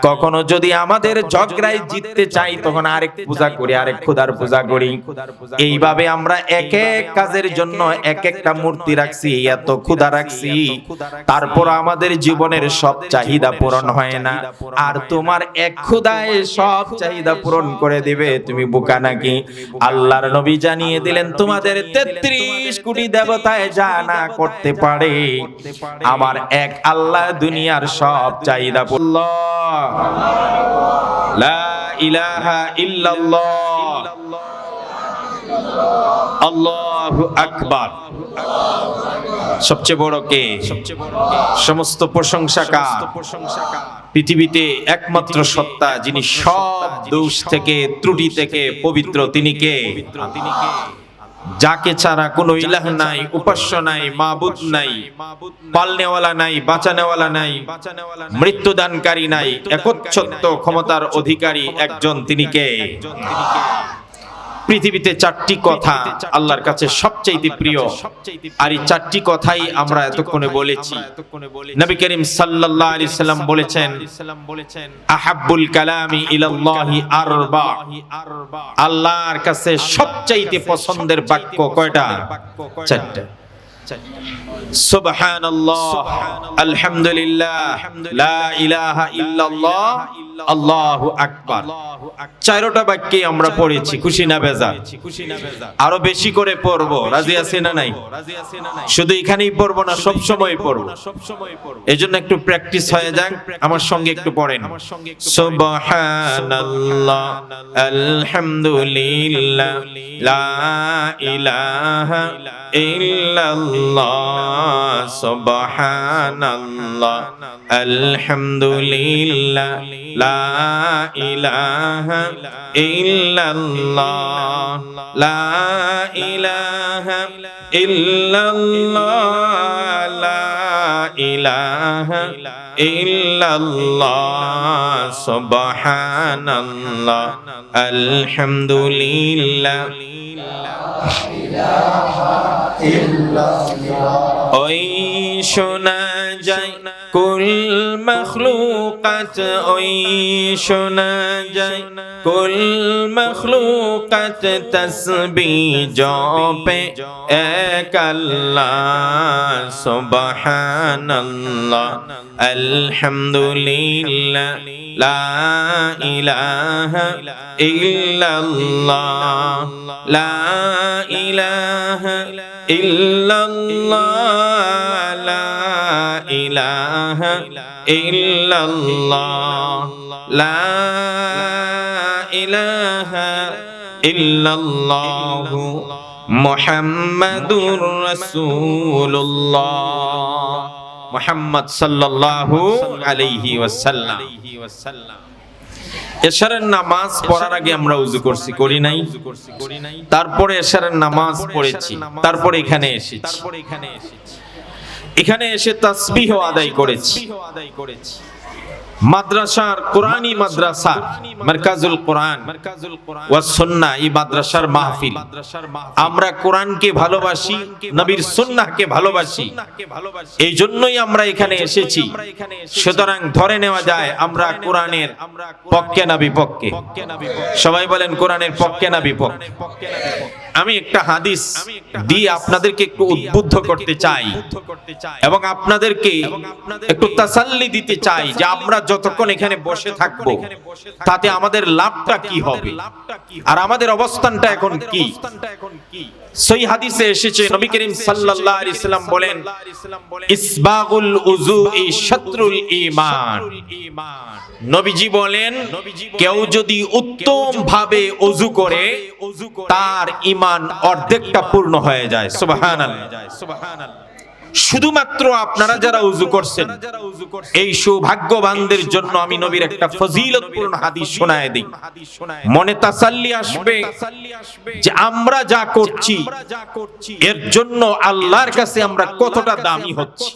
কখনো যদি আমাদের ঝগড়ায় জিততে চাই তখন আরেক পূজা করি, আরেক খোদার পূজা করি। এইভাবে আমরা এক এক কাজের জন্য এক একটা মূর্তি রাখছি, এত খোদা রাখছি, রাখছি, তারপর আমাদের জীবনের সব চাহিদা পূরণ হয় না, আর তোমার এক খোদায় সব চাহিদা পূরণ করে দিবে, তুমি বোকা নাকি? আল্লাহর নবী জানিয়ে দিলেন, তোমাদের 33 কোটি দেবতায় যা না করতে পারে, আমার এক আল্লাহ দুনিয়ার সব চাহিদা পূরণ। লা ইলাহা ইল্লাল্লাহ, আল্লাহু আকবার। সবচেয়ে বড় কে? সমস্ত প্রশংসা কার? পৃথিবীতে একমাত্র সত্তা যিনি সব দোষ থেকে ত্রুটি থেকে পবিত্র, তিনি কে? যাকে ছাড়া কোনো ইলাহ নাই, উপাস্য নাই, মাবুদ নাই, পালনেওয়ালা নাই, বাঁচানেওয়ালা নাই, মৃত্যুদানকারী নাই, একচ্ছত্ব ক্ষমতার অধিকারী একজন, তিনি কে? পৃথিবীতে 4টি কথা আল্লাহর কাছে সবচেয়ে প্রিয়, আর এই 4টি কথাই আমরা এতক্ষণে বলেছি। নবী করিম সাল্লাল্লাহু আলাইহি সাল্লাম বলেছেন, আহাব্বুল কালামি ইলাল্লাহি আরবা, আল্লাহর কাছে সবচেয়ে পছন্দের বাক্য কয়টা? 4টা। সুবহানাল্লাহ, আলহামদুলিল্লাহ, লা ইলাহা ইল্লাল্লাহ, আল্লাহু আকবার। 4টা বাক্যে আমরা পড়েছি, খুশি না বেজার? আরো বেশি করে পড়বো, রাজি আছেন না নাই? শুধু এখানেই পড়বো না, সব সময় পড়বো, এজন্য একটু প্র্যাকটিস হয়ে যাক। আমার সঙ্গে একটু পড়েন, সুবহানাল্লাহ, আলহামদুলিল্লাহ, লা ইলাহা ইল্লাল্লাহ, সুবহানাল্লাহ, আলহামদুলিল্লাহ, লা ইলাহা ইল্লাল্লাহ, লা ইলাহা ইল্লাল্লাহ, লা ইলাহা ইল্লাল্লাহ, সুবহানাল্লাহ, আলহামদুলিল্লাহ। ওই শোনা যায় কুল মখলুকাত, ওই শোনা যায় কুল মখলুকাত, তসবিহ জপে এক আল্লাহ, সুবহানাল্লাহ, আলহামদুলিল্লাহ, লা ইলাহা ইল্লাল্লাহ, লা ইলাহা ইল্লাল্লাহ, লা ইলাহা ইল্লাল্লাহ, লা ইলাহা ইল্লাল্লাহ, মুহাম্মাদুর রাসূলুল্লাহ, মুহাম্মদ সাল্লাল্লাহু আলাইহি ওয়াসাল্লাম। এশারের নামাজ পড়ার আগে আমরা ওযু করছি, করি নাই? তারপরে এশারের নামাজ পড়েছি, তারপরে এখানে এসেছি, এখানে এসে তাসবিহ আদায় করেছি। মাদ্রাসার কোরআনী মাদ্রাসা মারকাজুল কোরআন ওয়া সুন্নাহ, এই মাদ্রাসার মাহফিল। আমরা কোরআনকে ভালোবাসি, নবীর সুন্নাহকে ভালোবাসি, এই জন্যই আমরা এখানে এসেছি। সুতরাং ধরে নেওয়া যায় আমরা কোরআনের পক্ষে না বিপক্ষে? সবাই বলেন, কোরআনের পক্ষে না বিপক্ষে? আমি একটা হাদিস দিয়ে আপনাদেরকে একটু উদ্বুদ্ধ করতে চাই এবং আপনাদেরকে একটু তাসাল্লি দিতে চাই যে আমরা যতক্ষণ এখানে বসে থাকবো তাতে আমাদের লাভটা কি হবে আর আমাদের অবস্থানটা এখন কি। সহিহ হাদিসে এসেছে, নবী করিম সাল্লাল্লাহু আলাইহি সাল্লাম বলেন, ইসবাগুল উযুই শাতরুল ঈমান। নবীজি বলেন, কেউ যদি উত্তম ভাবে ওযু করে তার ঈমান অর্ধেকটা পূর্ণ হয়ে যায়। সুবহানাল্লাহ। শুধুমাত্র আপনারা যারা ওযু করছেন এই সৌভাগ্যবানদের জন্য আমি নবীর একটা ফজিলতপূর্ণ হাদিস শোনায় দিই, মনে তাসাল্লি আসবে যে আমরা যা করছি এর জন্য আল্লাহর কাছে আমরা কতটা দামি হচ্ছি।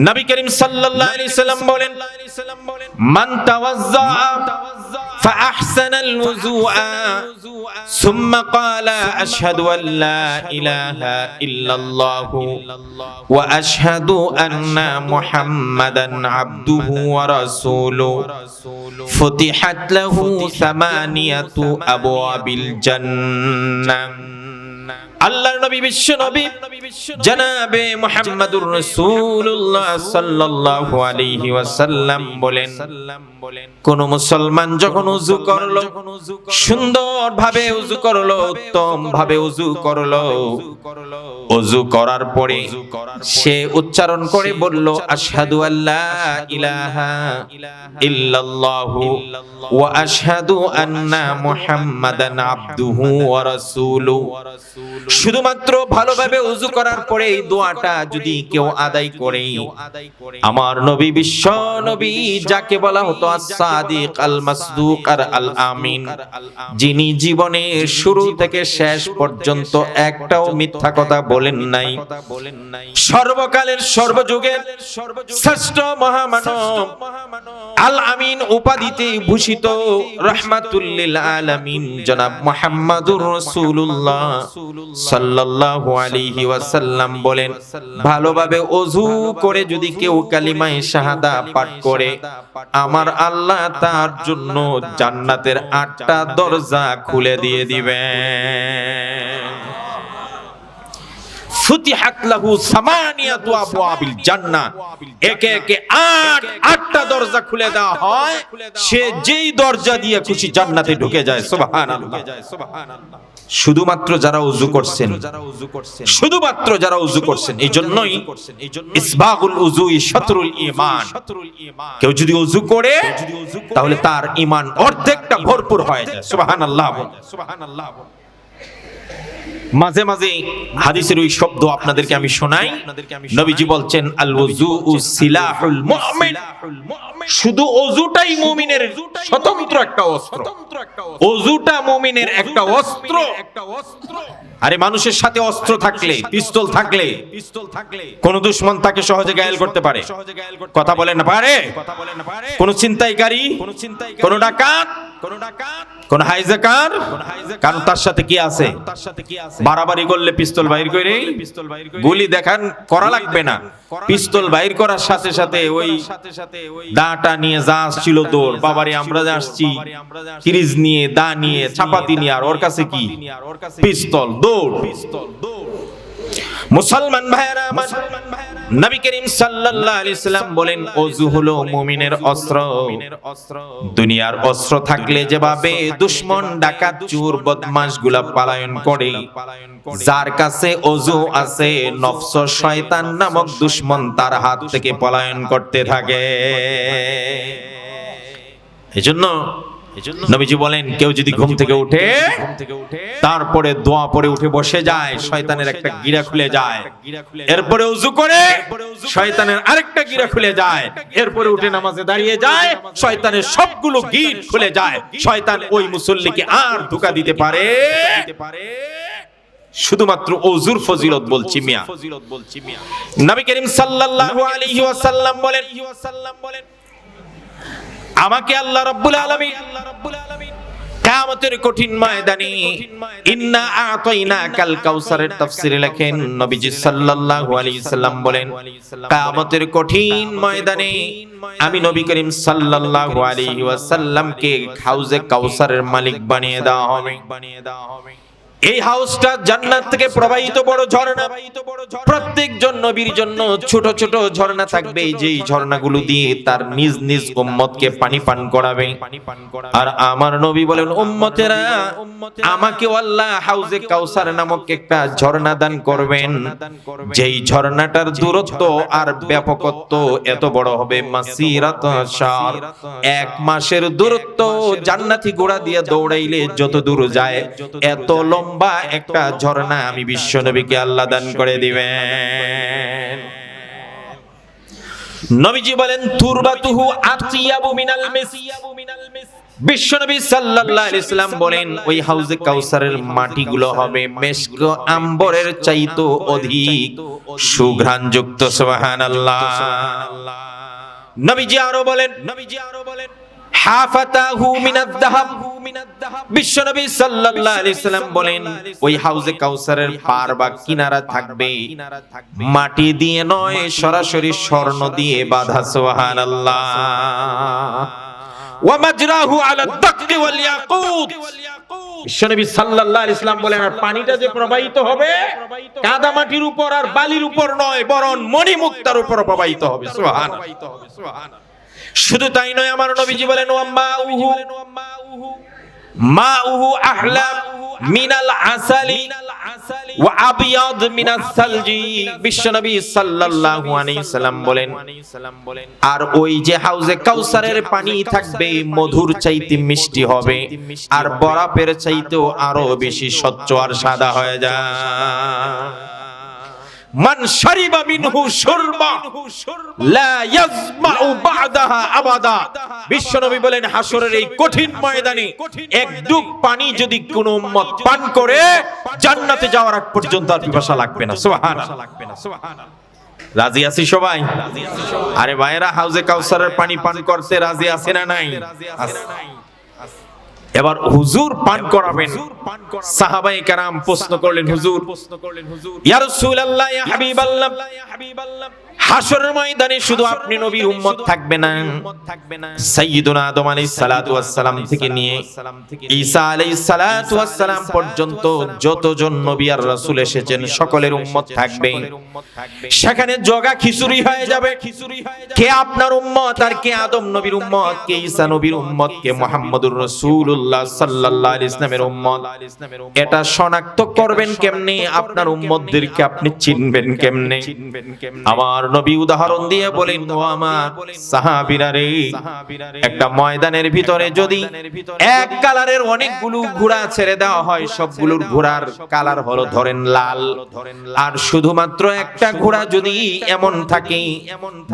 নবী করিম সাল্লাল্লাহু আলাইহি সাল্লাম বলেন, মান তাওয়াজ্জা فأحسن الوضوء ثم قال أشهد أن لا إله إلا الله وأشهد أن محمدا عبده ورسوله فتحت له 8 أبواب الجنة আল্লাহর নবী বিশ্ব নবী জনাবে মুহাম্মদুর রাসূলুল্লাহ সাল্লাল্লাহু আলাইহি ওয়াসাল্লাম বলেন, কোন মুসলমান যখন ওযু করলো, সুন্দরভাবে ওযু করলো, উত্তম ভাবে ওযু করলো, ওযু করার পরে সে উচ্চারণ করে বলল, আশহাদু আল্লা ইলাহা ইল্লাল্লাহু ওয়া আশহাদু আন্না মুহাম্মাদান আবদুহু ওয়া রাসূলুহু। শুধুমাত্র ভালোভাবে ওযু করার পরে এই দোয়াটা যদি কেউ আদায় করে, আমার নবী বিশ্ব নবী যাকে বলা হতো as-সাদিক আল-মাসদুক আর আল-আমিন, যিনি জীবনের শুরু থেকে শেষ পর্যন্ত একটাও মিথ্যা কথা বলেন নাই, সর্বকালের সর্বযুগের শ্রেষ্ঠ মহামানব আল-আমিন উপাধিতে ভূষিত রাহমাতুল লিল আলামিন জনাব মুহাম্মদুর রাসূলুল্লাহ সাল্লাল্লাহু আলাইহি ওয়াসাল্লাম বলেন, ভালোভাবে ওযু করে যদি কেউ কালিমায়ে শাহাদা পাঠ করে, আমার আল্লাহ তার জন্য জান্নাতের 8টা দরজা খুলে দিয়ে দিবেন। ফুতিহাত লাহু সামানিয়াতু আবওয়াবিল জান্নাহ, একে একে 8টা দরজা খুলে দেওয়া হয়, সে যেই দরজা দিয়ে খুশি জান্নাতে ঢুকে যায়। সুবহানাল্লাহ। শুধুমাত্র যারা ওযু করছেন, শুধুমাত্র যারা ওযু করছেন, এইজন্যই ইসবাগুল উযুই শাতরুল ঈমান। কেউ যদি ওযু করে তাহলে তার ঈমান অর্ধেকটা ভরপুর হয়ে যায়। সুবহানাল্লাহ, সুবহানাল্লাহ। মাঝে মাঝে হাদিসের ওই শব্দ আপনাদেরকে আমি শোনাই। নবীজি বলছেন, আল ওযুউ সিলাহুল মুমিন, শুধু ওযুটাই মুমিনের স্বতন্ত্র একটা অস্ত্র। ওযুটা মুমিনের একটা অস্ত্র। আরে মানুষের সাথে অস্ত্র থাকলে, পিস্তল থাকলে কোন দুশমন তাকে সহজে ঘায়েল করতে পারে? কথা বলেন না পারে? কোন ছিনতাইকারী, কোন ডাকাত, কোন হাইজ্যাকার, কারণ তার সাথে কি আছে? বাড়াবাড়ি করলে পিস্তল বাইর করে গুলি দেখান করা লাগবে না, পিস্তল বাইর করার সাথে সাথে ওই দাটা নিয়ে যা আসছিল দৌড়, বাবারে আমরা আসছি কিরিজ নিয়ে, দা নিয়ে, চাপাতি নিয়ে, আর ওর কাছে কি? পিস্তল, দৌড়। মুসলমান ভাইরা আমার, নবী করিম সাল্লাল্লাহু আলাইহি সাল্লাম বলেন, ওযু হলো মুমিনের অস্ত্র। দুনিয়ার অস্ত্র থাকলে যেভাবে দুশমন, ডাকাত, চোর, বদমাশগুলা পলায়ন করে, যার কাছে ওযু আছে, নফস শয়তান নামক দুশমন তার হাত থেকে পলায়ন করতে থাকে। এজন্য নবীজি বলেন, কেউ যদি ঘুম থেকে উঠে তারপরে দোয়া পড়ে উঠে বসে যায়, শয়তানের একটা গিরা খুলে যায়। এরপরে ওযু করে শয়তানের আরেকটা গিরা খুলে যায়। এরপরে উঠে নামাজে দাঁড়িয়ে যায়, শয়তানের সবগুলো গিট খুলে যায়। শয়তান ওই মুসল্লিকে আর ধোঁকা দিতে পারে শুধুমাত্র ওযুর ফজিলত বলছি মিয়া। নবী করিম সাল্লাল্লাহু আলাইহি ওয়াসাল্লাম বলেন, আমাকে আল্লাহ রাব্বুল আলামিন কিয়ামতের কঠিন ময়দানে ইন্না আতাইনাকাল কাউসারের তাফসীরে লেখেন, নবীজি সাল্লাল্লাহু আলাইহি সাল্লাম বলেন, কিয়ামতের কঠিন ময়দানে আমি নবী করিম সাল্লাল্লাহু আলাইহি ওয়াসাল্লামকে হাউজে কাউসারের মালিক বানিয়ে দেওয়া হবে। এই হাউসটা জান্নাত থেকে প্রবাহিত বড় ঝর্ণা, প্রত্যেকজন নবীর জন্য ছোট ছোট ঝর্ণা থাকবে, যেই ঝর্ণাগুলো দিয়ে তার নিজ নিজ উম্মতকে পানি পান করাবে। আর আমার নবী বলেন, উম্মতেরা, আমাকে আল্লাহ হাউজে কাউসার নামক একটা ঝর্ণা দান করবেন, যেই ঝর্ণাটার দূরত্ব আর ব্যাপকত্ব এত বড় হবে, মাসিরাত শার, 1 মাসের দূরত্ব জান্নাতি ঘোড়া দিয়ে দৌড়াইলে যত দূর যায়, এত লম্বা একটা ঝর্ণা আমি বিশ্ব নবীকে আল্লাহ দান করে দিবেন। নবীজি বলেন, তুরবাতুহু আতিয়াবু মিনাল মিসক। বিশ্ব নবী সাল্লাল্লাহু আলাইহি সাল্লাম বলেন, ওই হাউজে কাউসারের মাটিগুলো হবে মেশক আম্বরের চাইতো অধিক সুঘ্রাণযুক্ত। সুবহানাল্লাহ। নবীজি আরো বলেন, হাফাতাহু মিনাদ যাহাব। বিশ্বনবী সাল্লাল্লাহু আলাইহি সাল্লাম বলেন, ওই হাউজে কাউসারের পার বা কিনারা থাকবে মাটি দিয়ে নয়, সরাসরি স্বর্ণ দিয়ে বাঁধা। সুবহানাল্লাহ। ওয়া মাজরাহু আলা দাকরি ওয়াল ইয়াকুত। বিশ্বনবী সাল্লাল্লাহু আলাইহি ওয়াসাল্লাম বলেন, আর পানিটা যে প্রবাহিত হবে কাদা মাটির উপর আর বালির উপর নয়, বরং মণিমুক্তার উপর প্রবাহিত হবে। সুবহানাল্লাহ। শুধু তাই নয়, আমার নবীজি বলেন, মাউহু আহলা মিনাল আসালি ওয়া আবিয়াদ মিনাস সালজি। বিশ্বনবী সাল্লাল্লাহু আলাইহি ওয়াসাল্লাম বলেন, আর ওই যে হাউজে কাউসারের পানি থাকবে মধুর চাইতে মিষ্টি হবে, আর বরফের চাইতেও আরো বেশি স্বচ্ছ আর সাদা হয়ে যায়। মান শারিবা মিনহু শুরবা লা ইয়াজমাউ বা'দাহা আবাদা। বিশ্বনবী বলেন, হাসরের এই কঠিন ময়দানে এক ডুব পানি যদি কোন উম্মত পান করে, জান্নাতে যাওয়ার আগ পর্যন্ত আর পিপাসা লাগবে না। সুবহানাল্লাহ। রাজি আছি সবাই? আরে ভাইরা, হাউজে কাউসারের পানি পান করতে রাজি আছে না নাই? এবার হুজুর পান করাবেন। সাহাবায়ে কেরাম প্রশ্ন করলেন, হুজুর ইয়া রাসূলুল্লাহ, ইয়া হাবিবাল্লাহ, হাসরের ময়দানে শুধু আপনি নবীর উম্মত থাকবে না, সাইয়্যিদুনা আদম আলাইহিস সালাতু ওয়াস সালাম থেকে নিয়ে ঈসা আলাইহিস সালাতু ওয়াস সালাম পর্যন্ত যতজন নবী আর রাসূল এসেছেন সকলের উম্মত থাকবে। সেখানে জগা খিচুড়ি হয়ে যাবে। কে আপনার উম্মত আর কে আদম নবীর উম্মত, কে ঈসা নবীর উম্মত, কে মুহাম্মদুর রাসূলুল্লাহ সাল্লাল্লাহু আলাইহি ওয়াসাল্লামের উম্মত, এটা শনাক্ত করবেন কেমনে? আপনার উম্মতদেরকে আপনি চিনবেন কেমনে? আমার নবী উদাহরণ দিয়ে বলেন, ও আমার সাহাবীরা রে, একটা ময়দানের ভিতরে যদি এক কালারের অনেকগুলো ঘোড়া ছেড়ে দেওয়া হয়, সবগুলোর ঘোড়ার কালার হলো ধরেন লাল, আর শুধুমাত্র একটা ঘোড়া যদি এমন থাকে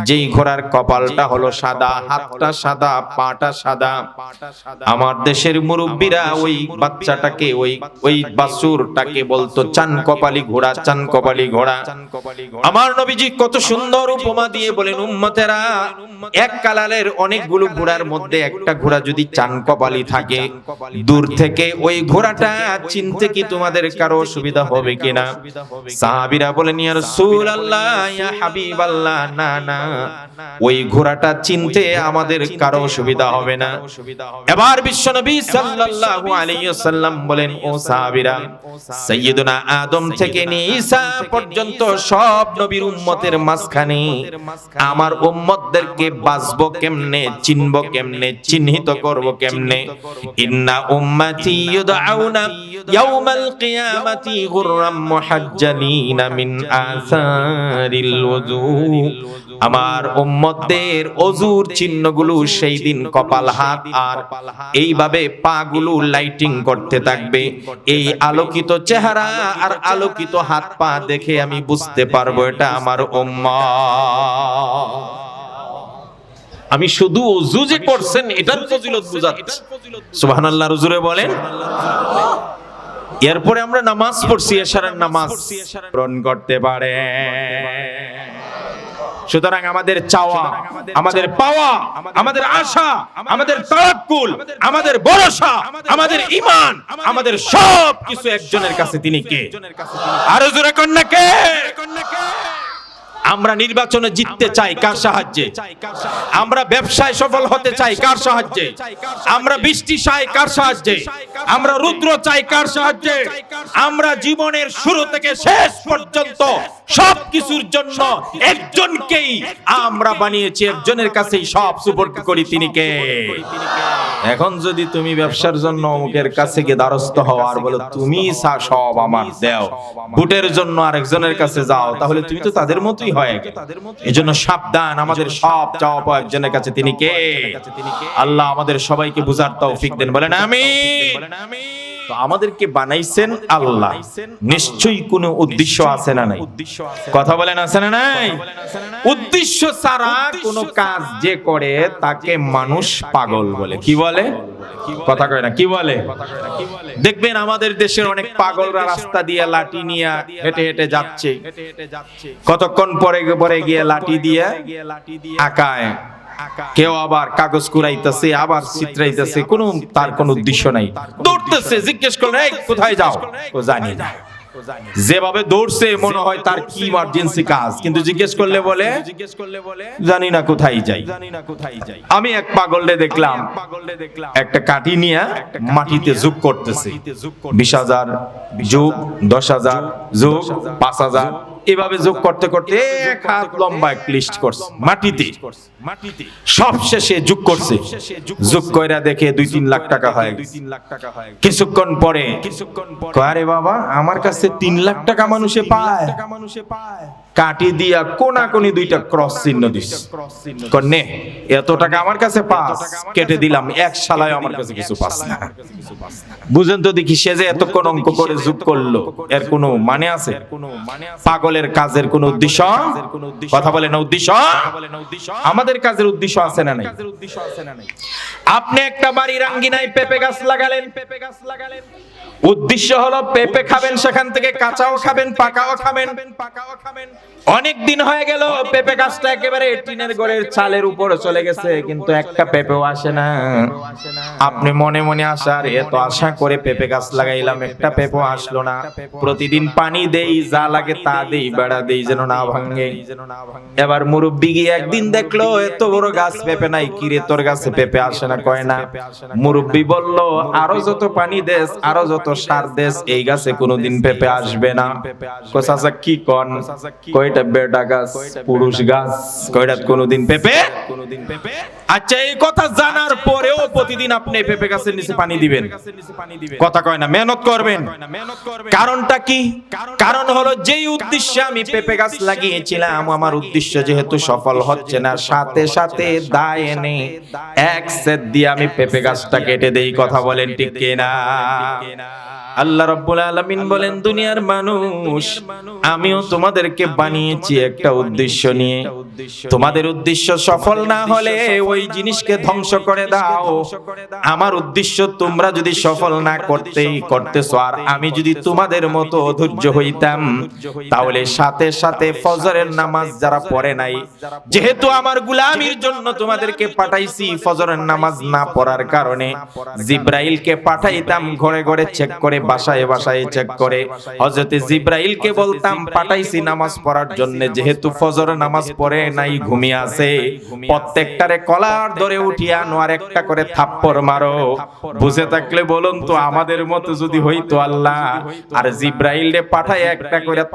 যেই ঘোড়ার কপালটা হলো সাদা, হাতটা সাদা, পাটা সাদা, আমার দেশের মুরব্বীরা ওই বাচ্চাটাকে ওই বাছুরটাকে বলতো চান কপালি ঘোড়া, চান কপালি ঘোড়া। আমার নবীজি কত সুন্দর উপমা দিয়ে বলেন, উম্মতেরা, এক কালারের অনেকগুলো ঘোড়ার মধ্যে একটা ঘোড়া যদি চান কপালি থাকে, দূর থেকে ওই ঘোড়াটা চিনতে কি তোমাদের কারো অসুবিধা হবে কিনা? সাহাবীরা বলেন, ইয়া রাসূলুল্লাহ, ইয়া হাবিবাল্লাহ, না না, ওই ঘোড়াটা চিনতে আমাদের কারো অসুবিধা হবে না। এবার বিশ্বনবী সাল্লাল্লাহু আলাইহি ওয়াসাল্লাম বলেন, ও সাহাবীরা, সাইয়্যিদুনা আদম থেকে নিয়ে ঈসা পর্যন্ত সব নবীর উম্মতের মাঝখানে আমার উম্মতদেরকে বাছবো কেমনে, চিনবো কেমনে, চিহ্নিত করবো কেমনে? ইন্না উম্মতি ইউদআউনা ইয়াউমাল কিয়ামাতি গুররাম মুহাজ্জালিনা মিন আসারিল ওযু। আমার উম্মতদের ওযুর চিহ্নগুলো সেই দিন কপাল, হাত আর এইভাবে পাগুলো লাইটিং করতে থাকবে। এই আলোকিত চেহারা আর আলোকিত হাত পা দেখে আমি বুঝতে পারবো এটা আমার উম্মত। আমি শুধু ওযু যে করছেন এটার ফজিলত বুঝাচ্ছি। সুবহানাল্লাহ, হুজুরে বলেন। এরপরে আমরা নামাজ পড়ছি, এশারের নামাজ পূরণ করতে পারে। সুতরাং আমাদের চাওয়া, আমাদের পাওয়া, আমাদের আশা, আমাদের তাওয়াক্কুল, আমাদের ভরসা, আমাদের ঈমান, আমাদের সব কিছু একজনের কাছে। তিনি কে? আর জোরে কোন না কে? আমরা নির্বাচনে জিততে চাই কার সাহায্যে? আমরা ব্যবসায় সফল হতে চাই কার সাহায্যে? আমরা বৃষ্টি চাই কার সাহায্যে? আমরা রুদ্র চাই কার সাহায্যে? আমরা জীবনের শুরু থেকে শেষ পর্যন্ত সবকিছুর জন্য একজনকেই আমরা বানিয়েছি, একজনের কাছেই সব সুপর্দ করি। তিনি কে? এখন যদি তুমি ব্যবসার জন্য অমুকের কাছে গিয়ে দ্বারস্থ হও আর বলো তুমি সব আমার দেও, ভোটের জন্য আরেকজনের কাছে যাও, তাহলে তুমি তো তাদের মতোই হয়। এজন্য সাবধান, আমাদের সব চাওয়া পাওয়া একজনের কাছে। তিনি কে? আল্লাহ আমাদের সবাইকে বুঝার তৌফিক দেন, বলেন আমিন। তো আমাদেরকে বানাইছেন আল্লাহ, নিশ্চয়ই কোনো উদ্দেশ্য আছে না নাই? কথা বলেন, আছে না নাই? উদ্দেশ্য ছাড়া কোনো কাজ যে করে তাকে মানুষ পাগল বলে। কি বলে? কথা কয় না, কি বলে? দেখবেন আমাদের দেশের অনেক পাগলরা রাস্তা দিয়ে লাঠি নিয়ে হেঁটে হেঁটে যাচ্ছে, কতক্ষণ পরে পরে গিয়ে লাঠি দিয়ে আকায়, কেউ আবার কাগজ কুড়াইতেছে, আবার চিত্রাইতেছে, তার কোন উদ্দেশ্য নাই, দৌড়তেছে। জিজ্ঞেস করলে, এই কোথায় যাও? ও জানি না। যেভাবে দৌড়ছে মনে হয় তার কি ইমার্জেন্সি কাজ, কিন্তু জিজ্ঞেস করলে বলে জানি না কোথায় যাই। আমি এক পাগলরে দেখলাম একটা কাঠি নিয়ে মাটিতে যোগ করতেছে, 20,000 যোগ 10,000 যোগ 5,000 এভাবে যোগ করতে করতে এক হাত লম্বা এক লিস্ট করছে মাটিতে। সব শেষে যোগ করছে, যোগ কইরা দেখে 2-3 লাখ টাকা হয়। কিছুক্ষণ পরে আরে বাবা আমার কাছে 3 লাখ টাকা মানুষে পায়, কাটি দিয়া কোনাকুনি 2টা ক্রস চিহ্ন দিস কন্নে এত টাকা আমার কাছে পাস, কেটে দিলাম, এক শালায় আমার কাছে কিছু পাস না। বুঝেন তো দেখি সে যে এতক্ষণ অঙ্ক করে যোগ করলো এর কোনো মানে আছে? পাগলের কাজের কোনো উদ্দেশ্য, কথা বলে না উদ্দেশ্য, আমাদের কাজের উদ্দেশ্য আছে না নাই? আপনি একটা বাড়ির আঙ্গিনায় পেঁপে গাছ লাগালেন, উদ্দেশ্য হলো পেঁপে খাবেন, সেখান থেকে কাঁচাও খাবেন পাকাও খাবেন। অনেক দিন হয়ে গেল পেঁপে গাছটা একেবারে টিনের ঘরের চালের উপরে চলে গেছে, কিন্তু একটা পেঁপেও আসে না। আপনি মনে মনে আসার এত আশা করে পেঁপে গাছ লাগাইলাম, একটা পেঁপেও আসলো না। প্রতিদিন পানি দেই, যা লাগে তা দেই, বেড়া দেই যেন না ভাঙে। এবার মুরব্বি গিয়ে একদিন দেখলো এত বড় গাছ পেঁপে নাই, কিরে তোর গাছে পেঁপে আসে না? কয় না। মুরব্বি বলল আরো যত পানি দেস, আরো যত সার দেস, এই গাছে কোনোদিন পেঁপে আসবে না। চাচা কি কন? কয়টা বেটা গাছ, পুরুষ গাছ, কয়টাত কোনোদিন পেঁপে? আচ্ছা এই কথা জানার পরেও প্রতিদিন আপনি পেঁপে গাছের নিচে পানি দিবেন, কথা কয় না, মেহনত করবেন। কারণটা কি? কারণ হলো যেই উদ্দেশ্যে আমি পেঁপে গাছ লাগিয়েছিলাম, আমার উদ্দেশ্য যেহেতু সফল হচ্ছে না, সাথে সাথে দায় এনে এক সেট দিয়ে আমি পেঁপে গাছটা কেটে দেই। কথা বলেন ঠিক কিনা? আল্লাহ রাব্বুল আলামিন বলেন দুনিয়ার মানুষ আমিও তোমাদেরকে বানিয়েছি একটা উদ্দেশ্য নিয়ে, তোমাদের উদ্দেশ্য সফল না হলে ওই জিনিসকে ধ্বংস করে দাও। আমার উদ্দেশ্য তোমরা যদি সফল না করতেছো আর আমি যদি তোমাদের মতো অধৈর্য হইতাম, তাহলে সাথে সাথে ফজরের নামাজ যারা পড়ে নাই, যেহেতু আমার গোলামির জন্য তোমাদেরকে পাঠাইছি, ফজরের নামাজ না পড়ার কারণে জিব্রাইলকে পাঠাইতাম ঘরে ঘরে চেক করে, বাসায় বাসায় চেক করে। হযরত জিব্রাইলকে বলতাম পাঠাইছি নামাজ পড়ার জন্য, যেহেতু ফজর নামাজ পড়ে নাই, ঘুমিয়ে আছে, প্রত্যেকটারে কলার ধরে উঠিয়ে আনো আর একটা করে থাপ্পড় মারো। বুঝে থাকলে বলুন তো আমাদের মতো যদি হইতো আল্লাহ, আর জিব্রাইলরে পাঠায় একটা করে